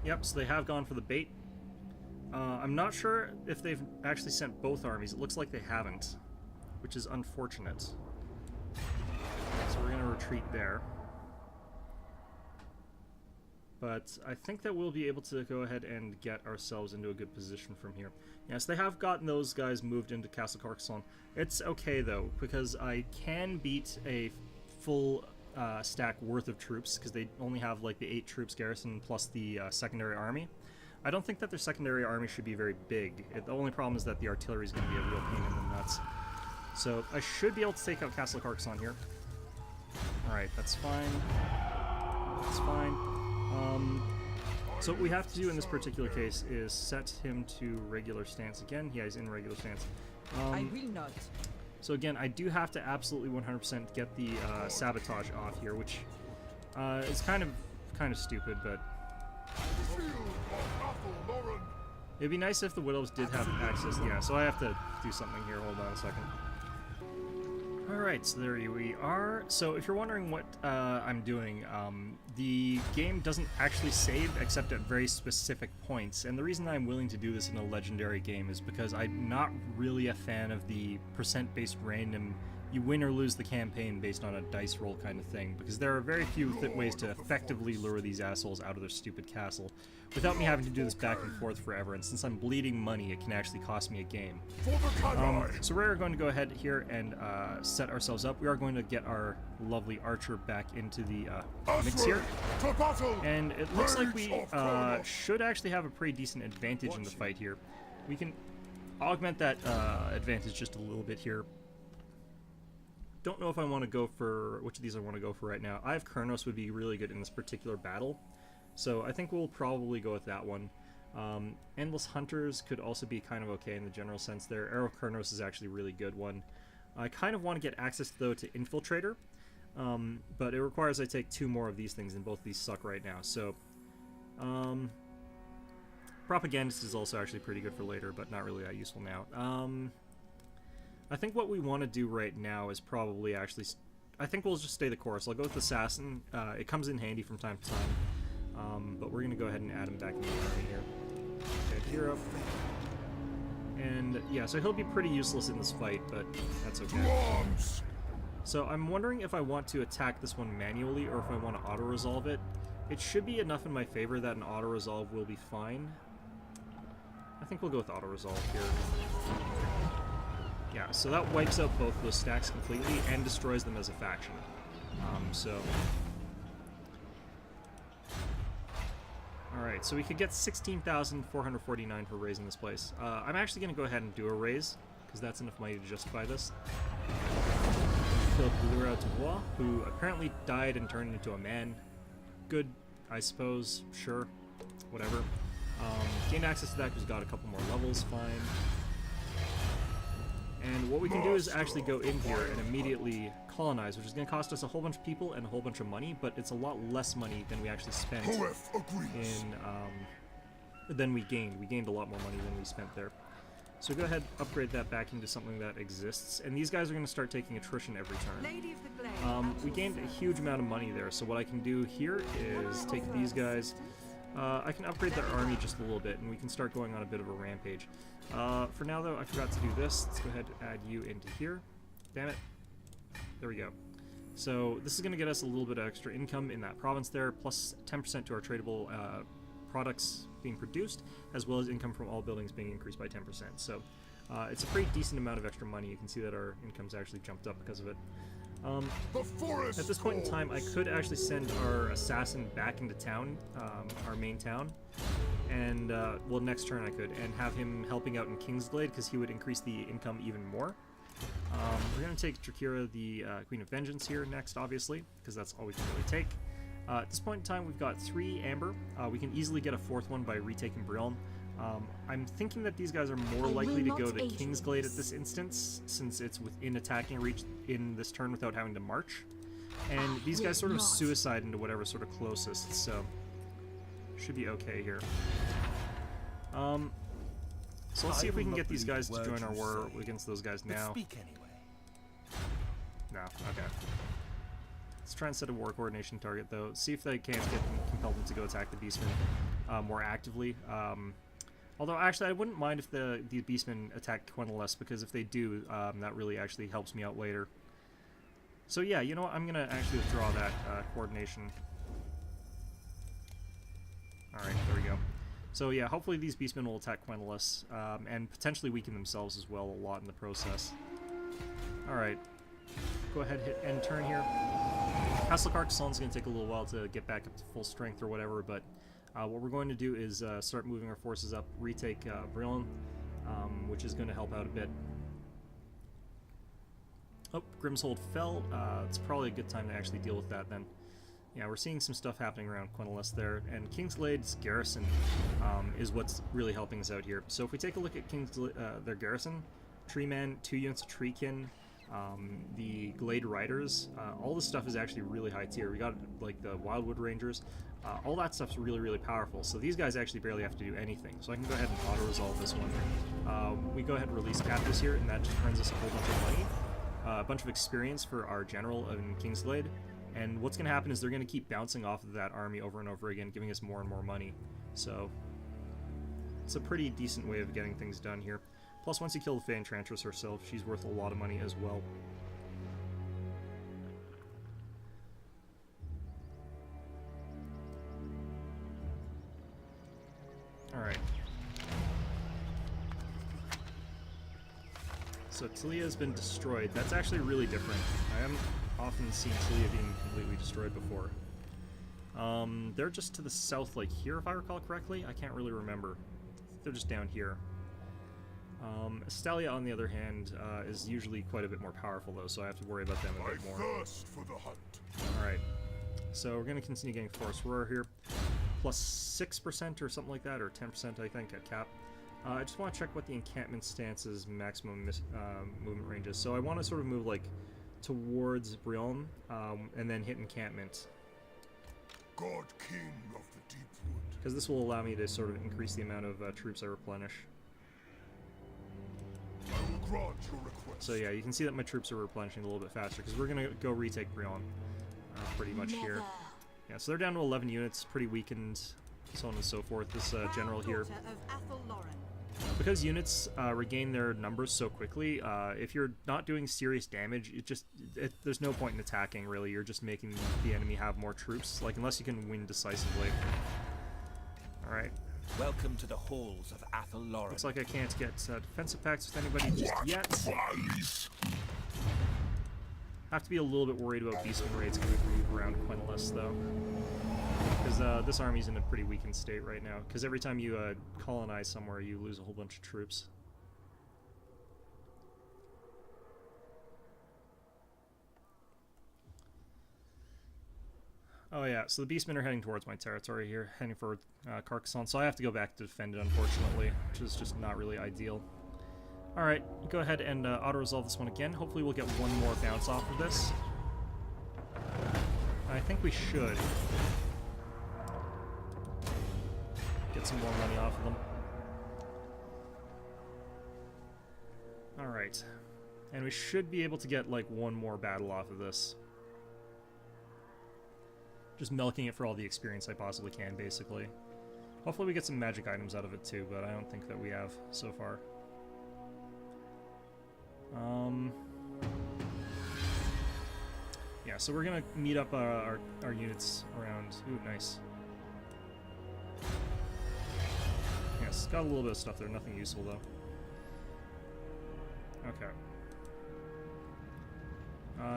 Yep, so they have gone for the bait. I'm not sure if they've actually sent both armies. It looks like they haven't, which is unfortunate. So we're going to retreat there. But I think that we'll be able to go ahead and get ourselves into a good position from here. Yes, they have gotten those guys moved into Castle Carcassonne. It's okay, though, because I can beat a full stack worth of troops, because they only have like the 8 troops garrison plus the secondary army. I don't think that their secondary army should be very big. The only problem is that the artillery is going to be a real pain in the nuts. So I should be able to take out Castle Carcassonne here. Alright, that's fine. That's fine. So what we have to do in this particular case is set him to regular stance again. Yeah, he's in regular stance. I will not. So again, I do have to absolutely 100% get the sabotage off here, which is kind of stupid, but it'd be nice if the Widows did have access. Yeah, so I have to do something here. Hold on a second. Alright, so there we are. So if you're wondering what I'm doing, the game doesn't actually save except at very specific points, and the reason I'm willing to do this in a legendary game is because I'm not really a fan of the percent-based random, you win or lose the campaign based on a dice roll kind of thing, because there are very few ways to effectively lure these assholes out of their stupid castle without me having to do this back and forth forever, and since I'm bleeding money, it can actually cost me a game. So we're going to go ahead here and set ourselves up. We are going to get our lovely archer back into the mix here, and it looks like we should actually have a pretty decent advantage in the fight here. We can augment that advantage just a little bit here. Don't know if I want to go for which of these I want to go for right now. I have Kurnos would be really good in this particular battle, so I think we'll probably go with that one. Endless Hunters could also be kind of okay in the general sense there. Arrow of Kurnos is actually a really good one. I kind of want to get access, though, to Infiltrator, but it requires I take 2 more of these things, and both of these suck right now. So, Propagandist is also actually pretty good for later, but not really that useful now. I think what we want to do right now is probably actually... I think we'll just stay the course. I'll go with Assassin. It comes in handy from time to time. But we're going to go ahead and add him back in the army here. Okay, hero. And yeah, so he'll be pretty useless in this fight, but that's okay. So I'm wondering if I want to attack this one manually or if I want to auto-resolve it. It should be enough in my favor that an auto-resolve will be fine. I think we'll go with auto-resolve here. Yeah, so that wipes out both those stacks completely and destroys them as a faction. Alright, so we could get 16,449 for raising this place. I'm actually going to go ahead and do a raise, because that's enough money to justify this. Killed Blura Dubois, who apparently died and turned into a man. Good, I suppose, sure, whatever. Gained access to that because got a couple more levels, fine. And what we can do is actually go in here and immediately colonize, which is going to cost us a whole bunch of people and a whole bunch of money, but it's a lot less money than we actually spent than we gained. We gained a lot more money than we spent there. So go ahead, upgrade that back into something that exists, and these guys are going to start taking attrition every turn. We gained a huge amount of money there, so what I can do here is take these guys. I can upgrade their army just a little bit, and we can start going on a bit of a rampage. For now, though, I forgot to do this. Let's go ahead and add you into here. Damn it. There we go. So this is going to get us a little bit of extra income in that province there, plus 10% to our tradable products being produced, as well as income from all buildings being increased by 10%. So it's a pretty decent amount of extra money. You can see that our income's actually jumped up because of it. At this point in time, I could actually send our assassin back into town, our main town, and, well, next turn I could, and have him helping out in Kingsglade, because he would increase the income even more. We're going to take Drakira, the Queen of Vengeance here next, obviously, because that's all we can really take. At this point in time, we've got 3 Amber. We can easily get a 4th one by retaking Brion. I'm thinking that these guys are more likely to go to Kingsglade at this instance, since it's within attacking reach in this turn without having to march. And these guys sort of suicide into whatever's sort of closest, so should be okay here. So let's see if we can get these guys to join our war against those guys now. No, okay. Let's try and set a war coordination target, though. See if they can't compel them to go attack the Beastmen more actively. Although, actually, I wouldn't mind if the Beastmen attack Quentalus, because if they do, that really actually helps me out later. So yeah, you know what? I'm going to actually withdraw that coordination. Alright, there we go. So yeah, hopefully these Beastmen will attack Quentalus, and potentially weaken themselves as well a lot in the process. Alright. Go ahead, hit end turn here. Castle Carcassonne's going to take a little while to get back up to full strength or whatever, but what we're going to do is start moving our forces up, retake Brion, which is going to help out a bit. Oh, Grimshold fell. It's probably a good time to actually deal with that then. Yeah, we're seeing some stuff happening around Quentalus there, and Kingsglade's garrison is what's really helping us out here. So if we take a look at their garrison, Treeman, 2 units of Treekin, the Glade Riders, all this stuff is actually really high tier. We got like the Wildwood Rangers, all that stuff's really, really powerful. So these guys actually barely have to do anything. So I can go ahead and auto-resolve this one. We go ahead and release captives here, and that just earns us a whole bunch of money. a bunch of experience for our general in Kingsglade, and what's going to happen is they're going to keep bouncing off of that army over and over again, giving us more and more money. So it's a pretty decent way of getting things done here. Plus, once you kill the Fey Enchantress herself, she's worth a lot of money as well. Alright. So Talia has been destroyed. That's actually really different. I haven't often seen Talia being completely destroyed before. They're just to the south, like here, if I recall correctly. I can't really remember. They're just down here. Estalia, on the other hand, is usually quite a bit more powerful, though, so I have to worry about them a bit more. Thirst for the hunt. Alright. So we're going to continue getting Forest Roar here. Plus 6% or something like that, or 10% I think at cap. I just want to check what the encampment stance's maximum movement range is. So I want to sort of move like towards Brion, and then hit encampment. God King of the Deep Wood. Because this will allow me to sort of increase the amount of troops I replenish. I will grant your request. So yeah, you can see that my troops are replenishing a little bit faster, because we're going to go retake Brion pretty much here. Yeah, so they're down to 11 units, pretty weakened, so on and so forth. This general here. Because units regain their numbers so quickly, if you're not doing serious damage, there's no point in attacking, really. You're just making the enemy have more troops, like, unless you can win decisively. Alright. Welcome to the halls of Athelloren. Looks like I can't get defensive pacts with anybody just yet. Have to be a little bit worried about beastman raids because we move around quite less, though. Because this army's in a pretty weakened state right now. Because every time you colonize somewhere, you lose a whole bunch of troops. Oh yeah, so the beastmen are heading towards my territory here, heading for Carcassonne, so I have to go back to defend it, unfortunately, which is just not really ideal. Alright, go ahead and auto-resolve this one again. Hopefully we'll get one more bounce off of this. I think we should. Get some more money off of them. Alright. And we should be able to get, like, one more battle off of this. Just milking it for all the experience I possibly can, basically. Hopefully we get some magic items out of it, too, but I don't think that we have so far. Yeah, so we're gonna meet up our units around... Ooh, nice. Yes, got a little bit of stuff there, nothing useful, though. Okay.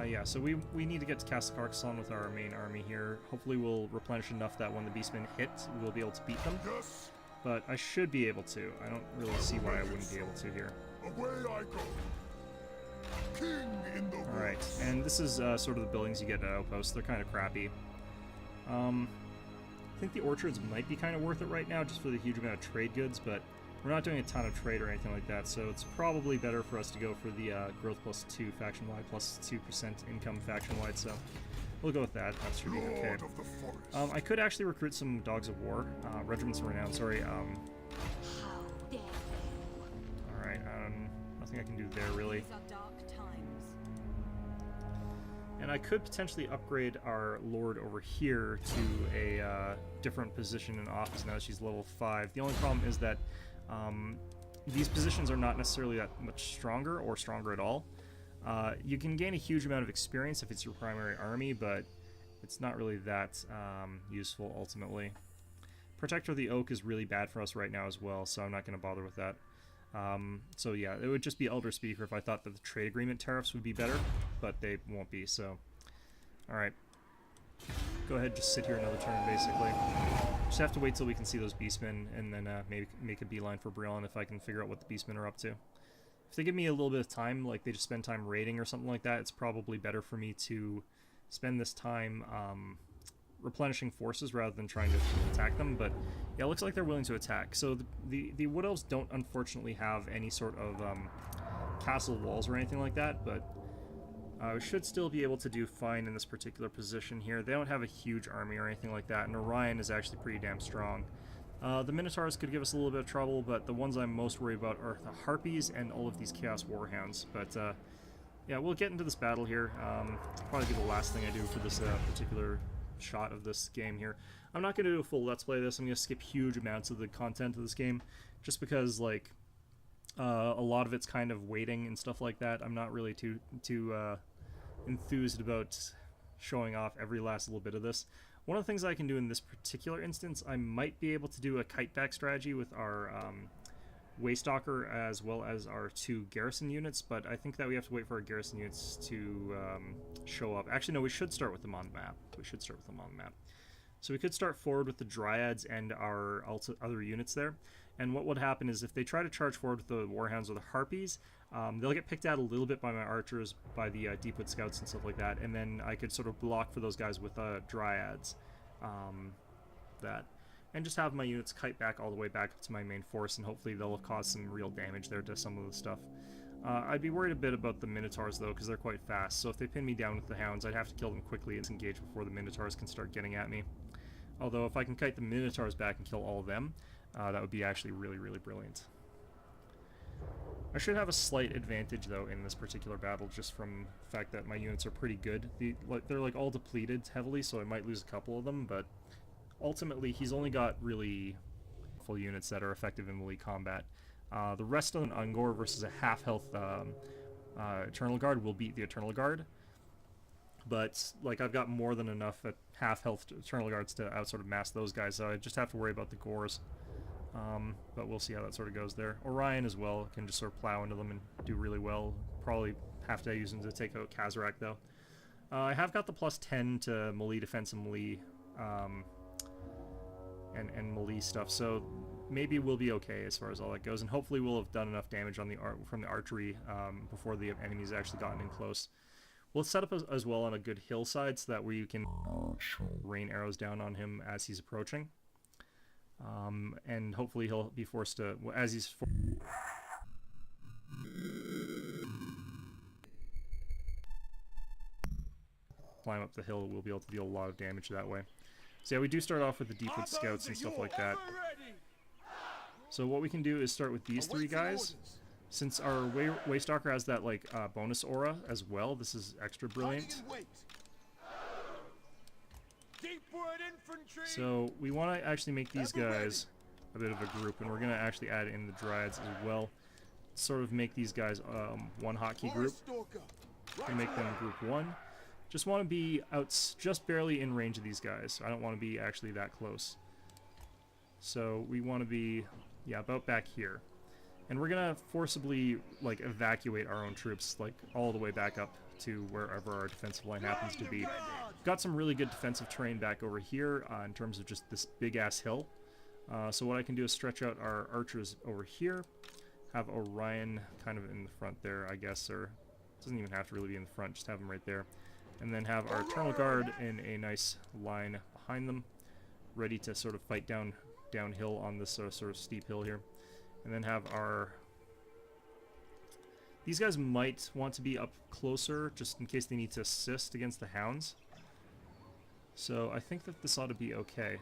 Yeah, so we need to get to Castle Carcassonne with our main army here. Hopefully we'll replenish enough that when the beastmen hit, we'll be able to beat them. Yes. But I should be able to. I don't really see why I wouldn't be able to here. Away I go. King in the Alright, woods. and this is sort of the buildings you get at Outposts. They're kind of crappy. I think the orchards might be kind of worth it right now, just for the huge amount of trade goods, but we're not doing a ton of trade or anything like that, so it's probably better for us to go for the growth +2 faction-wide, +2% income faction-wide, so we'll go with that. That should be okay. Lord of the forest. I could actually recruit some Dogs of War, Regiments of Renown, sorry. Alright, nothing I can do there, really. These are dark times. And I could potentially upgrade our Lord over here to a different position in office now that she's level 5. The only problem is that these positions are not necessarily that much stronger or stronger at all. You can gain a huge amount of experience if it's your primary army, but it's not really that useful ultimately. Protector of the Oak is really bad for us right now as well, so I'm not going to bother with that. So yeah, it would just be Elder Speaker if I thought that the trade agreement tariffs would be better, but they won't be, so... Alright. Go ahead, just sit here another turn, basically. Just have to wait till we can see those beastmen, and then maybe make a beeline for Brion if I can figure out what the beastmen are up to. If they give me a little bit of time, like they just spend time raiding or something like that, it's probably better for me to spend this time replenishing forces rather than trying to attack them, but yeah, it looks like they're willing to attack. So the Wood Elves don't unfortunately have any sort of castle walls or anything like that, but we should still be able to do fine in this particular position here. They don't have a huge army or anything like that, and Orion is actually pretty damn strong. The Minotaurs could give us a little bit of trouble, but the ones I'm most worried about are the Harpies and all of these Chaos Warhounds, but yeah, we'll get into this battle here. Probably be the last thing I do for this particular shot of this game here. I'm not going to do a full Let's Play of this. I'm going to skip huge amounts of the content of this game, just because, like, a lot of it's kind of waiting and stuff like that. I'm not really too enthused about showing off every last little bit of this. One of the things I can do in this particular instance, I might be able to do a kite back strategy with our Waystalker as well as our 2 garrison units, but I think that we have to wait for our garrison units to show up. Actually, no, we should start with them on the map. So we could start forward with the Dryads and our other units there. And what would happen is if they try to charge forward with the Warhounds or the Harpies, they'll get picked out a little bit by my archers, by the Deepwood Scouts and stuff like that, and then I could sort of block for those guys with Dryads. And just have my units kite back all the way back up to my main force, and hopefully they'll cause some real damage there to some of the stuff. I'd be worried a bit about the Minotaurs, though, because they're quite fast, so if they pin me down with the Hounds, I'd have to kill them quickly and disengage before the Minotaurs can start getting at me. Although, if I can kite the Minotaurs back and kill all of them, that would be actually really, really brilliant. I should have a slight advantage, though, in this particular battle, just from the fact that my units are pretty good. They're like all depleted heavily, so I might lose a couple of them, but ultimately he's only got really full units that are effective in melee combat. The rest of an Ungor versus a half-health Eternal Guard will beat the Eternal Guard, but like I've got more than enough at half-health Eternal Guards to sort of mask those guys, so I just have to worry about the Gors. But we'll see how that sort of goes there. Orion as well can just sort of plow into them and do really well. Probably have to use him to take out Kazarak, though. I have got the plus 10 to melee defense and melee, and melee stuff, so maybe we'll be okay as far as all that goes, and hopefully we'll have done enough damage on the from the archery before the enemy's actually gotten in close. We'll set up as well on a good hillside so that we can rain arrows down on him as he's approaching. And hopefully he'll be forced to, as he's climb up the hill, we'll be able to deal a lot of damage that way. So yeah, we do start off with the Deepwood Scouts and stuff like that. So what we can do is start with these 3 guys. Since our Waystalker has that like bonus aura as well, this is extra brilliant. So we want to actually make these guys a bit of a group, and we're going to actually add in the Dryads as well. Sort of make these guys one hotkey group. And make them group 1. Just want to be out just barely in range of these guys. I don't want to be actually that close. So we want to be, yeah, about back here. And we're going to forcibly like evacuate our own troops like all the way back up to wherever our defensive line happens to be. Got some really good defensive terrain back over here in terms of just this big-ass hill. So what I can do is stretch out our archers over here, have Orion kind of in the front there, I guess, or doesn't even have to really be in the front, just have him right there. And then have our Eternal Guard in a nice line behind them, ready to sort of fight downhill on this sort of steep hill here. And then have our... These guys might want to be up closer, just in case they need to assist against the Hounds. So I think that this ought to be okay.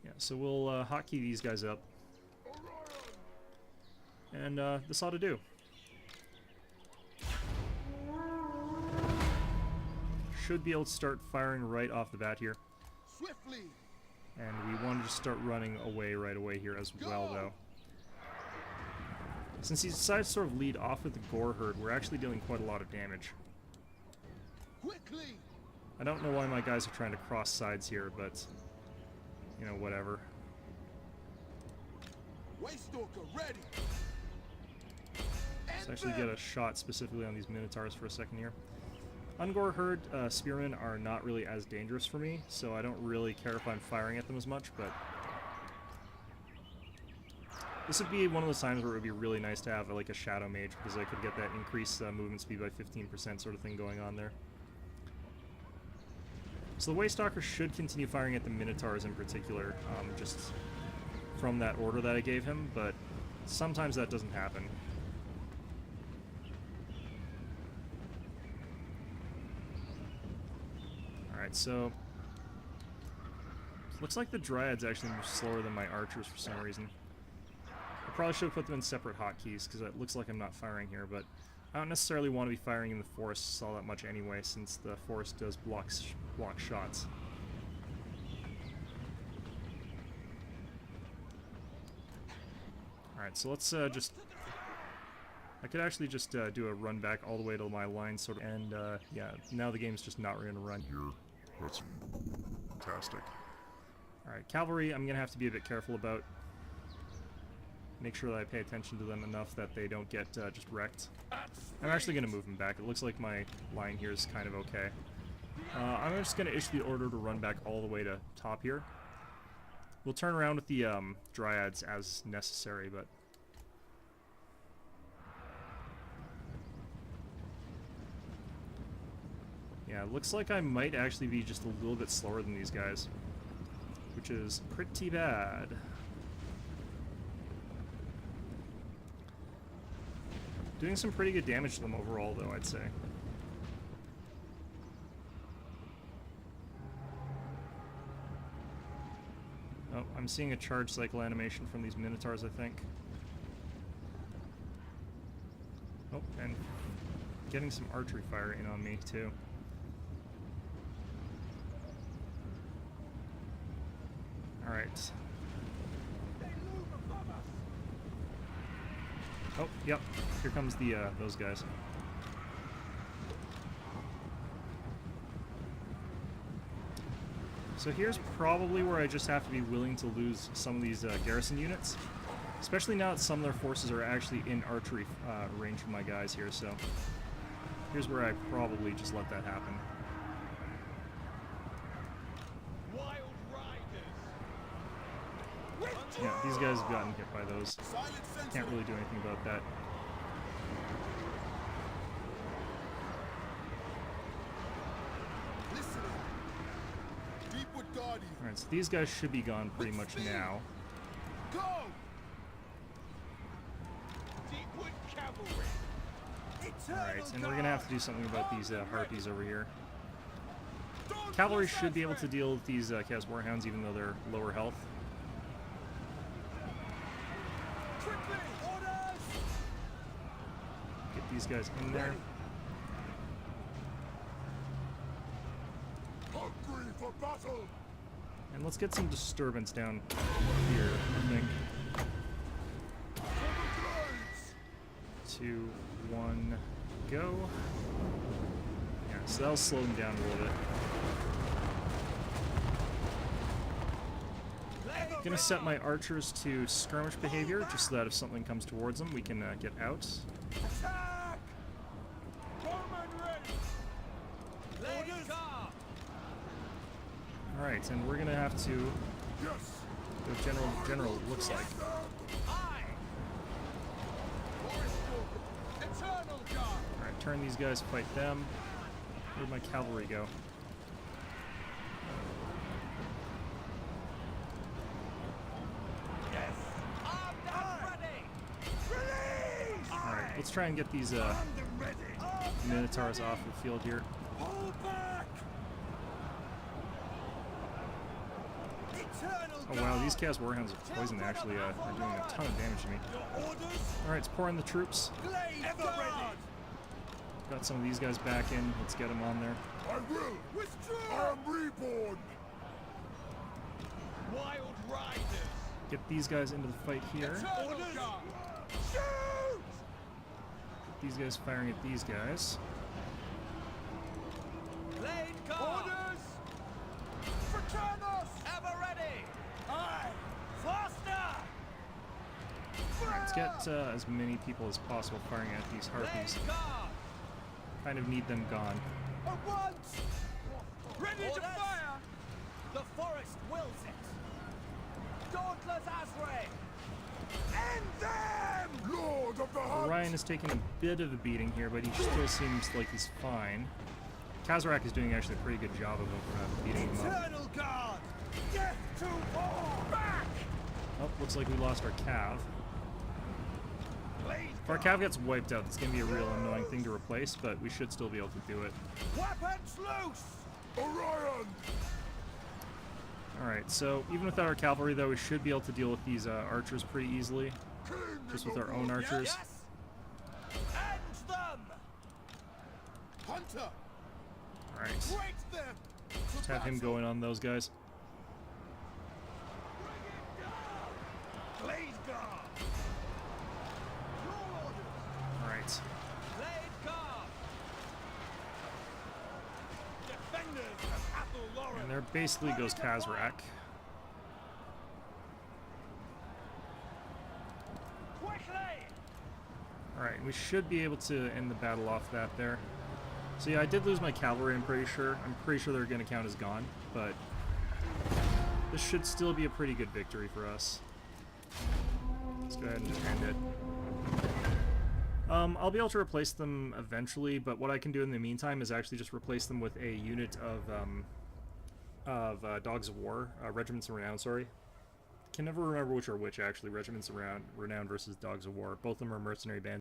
Yeah, so we'll hotkey these guys up. And this ought to do. Should be able to start firing right off the bat here. Swiftly. And we want to just start running away right away here as well, though. Since he decides to sort of lead off with the Gore Herd, we're actually dealing quite a lot of damage. Quickly. I don't know why my guys are trying to cross sides here, but, you know, whatever. Waystalker ready. Let's actually get a shot specifically on these Minotaurs for a second here. Ungor Herd Spearmen are not really as dangerous for me, so I don't really care if I'm firing at them as much, but... This would be one of those times where it would be really nice to have like a Shadow Mage, because I could get that increased movement speed by 15% sort of thing going on there. So the Waystalker should continue firing at the Minotaurs in particular, just from that order that I gave him, but sometimes that doesn't happen. Alright, so... Looks like the Dryads actually move slower than my archers for some reason. I probably should have put them in separate hotkeys, because it looks like I'm not firing here, but I don't necessarily want to be firing in the forests all that much anyway, since the forest does block shots. Alright, so let's just... I could actually just do a run back all the way to my line, sort of, and yeah, now the game's just not going to run. Here, that's fantastic. Alright, cavalry I'm going to have to be a bit careful about. Make sure that I pay attention to them enough that they don't get just wrecked. I'm actually going to move them back. It looks like my line here is kind of okay. I'm just going to issue the order to run back all the way to top here. We'll turn around with the dryads as necessary, but... yeah, it looks like I might actually be just a little bit slower than these guys, which is pretty bad. Doing some pretty good damage to them overall, though, I'd say. Oh, I'm seeing a charge cycle animation from these Minotaurs, I think. Oh, and getting some archery fire in on me, too. Alright. Oh, yep. Here comes the, those guys. So here's probably where I just have to be willing to lose some of these garrison units. Especially now that some of their forces are actually in archery range of my guys here, so... here's where I probably just let that happen. Yeah, these guys have gotten hit by those. Can't really do anything about that. Alright, so these guys should be gone pretty much now. Alright, and we're gonna have to do something about these harpies over here. Cavalry should be able to deal with these Chaos Warhounds even though they're lower health. Get these guys in there. Hungry for battle. And let's get some disturbance down here, I think. 2, 1, go. Yeah, so that'll slow them down a little bit. Gonna set my archers to skirmish behavior, just so that if something comes towards them, we can get out. Attack! Alright, and we're gonna have to go general, it looks like. Alright, turn these guys, fight them. Where'd my cavalry go? Alright, let's try and get these Minotaurs off the field here. Oh wow, these Chaos Warhounds of Poison actually are doing a ton of damage to me. Alright, let's pour in the troops. Got some of these guys back in. Let's get them on there. I will withdraw. I am reborn. Wild riders. Get these guys into the fight here. Shoot! These guys firing at these guys. Blade guard. Orders. Fraternos. Ever ready. Aye. Faster. Alright, let's get as many people as possible firing at these harpies. Blade guard. Kind of need them gone. At once. Ready to fire. The forest wills it. Dauntless Azrael. End them. Lord of the Hunt. Orion is taking a bit of a beating here, but he still seems like he's fine. Kazarak is doing actually a pretty good job of beating him up. Eternal guard. Death to all. Back. Oh, looks like we lost our Cav. If our Cav gets wiped out, it's going to be a real annoying thing to replace, but we should still be able to do it. Weapons loose. Orion. Alright, so even without our cavalry, though, we should be able to deal with these archers pretty easily. King Just with our own archers. Yes. End them. Hunter! Alright. Break them! Just have him going on those guys. Blaze guard! Your orders! Alright. Blade guard! Defenders of Athel Lauren! And there basically goes Kazrak. Quickly! Alright, we should be able to end the battle off that there. So yeah, I did lose my cavalry, I'm pretty sure. I'm pretty sure they're going to count as gone, but this should still be a pretty good victory for us. Let's go ahead and just end it. I'll be able to replace them eventually, but what I can do in the meantime is actually just replace them with a unit of Dogs of War, Regiments of Renown, sorry. Can never remember which are which, actually. Regiments of Renown versus Dogs of War. Both of them are mercenary bands.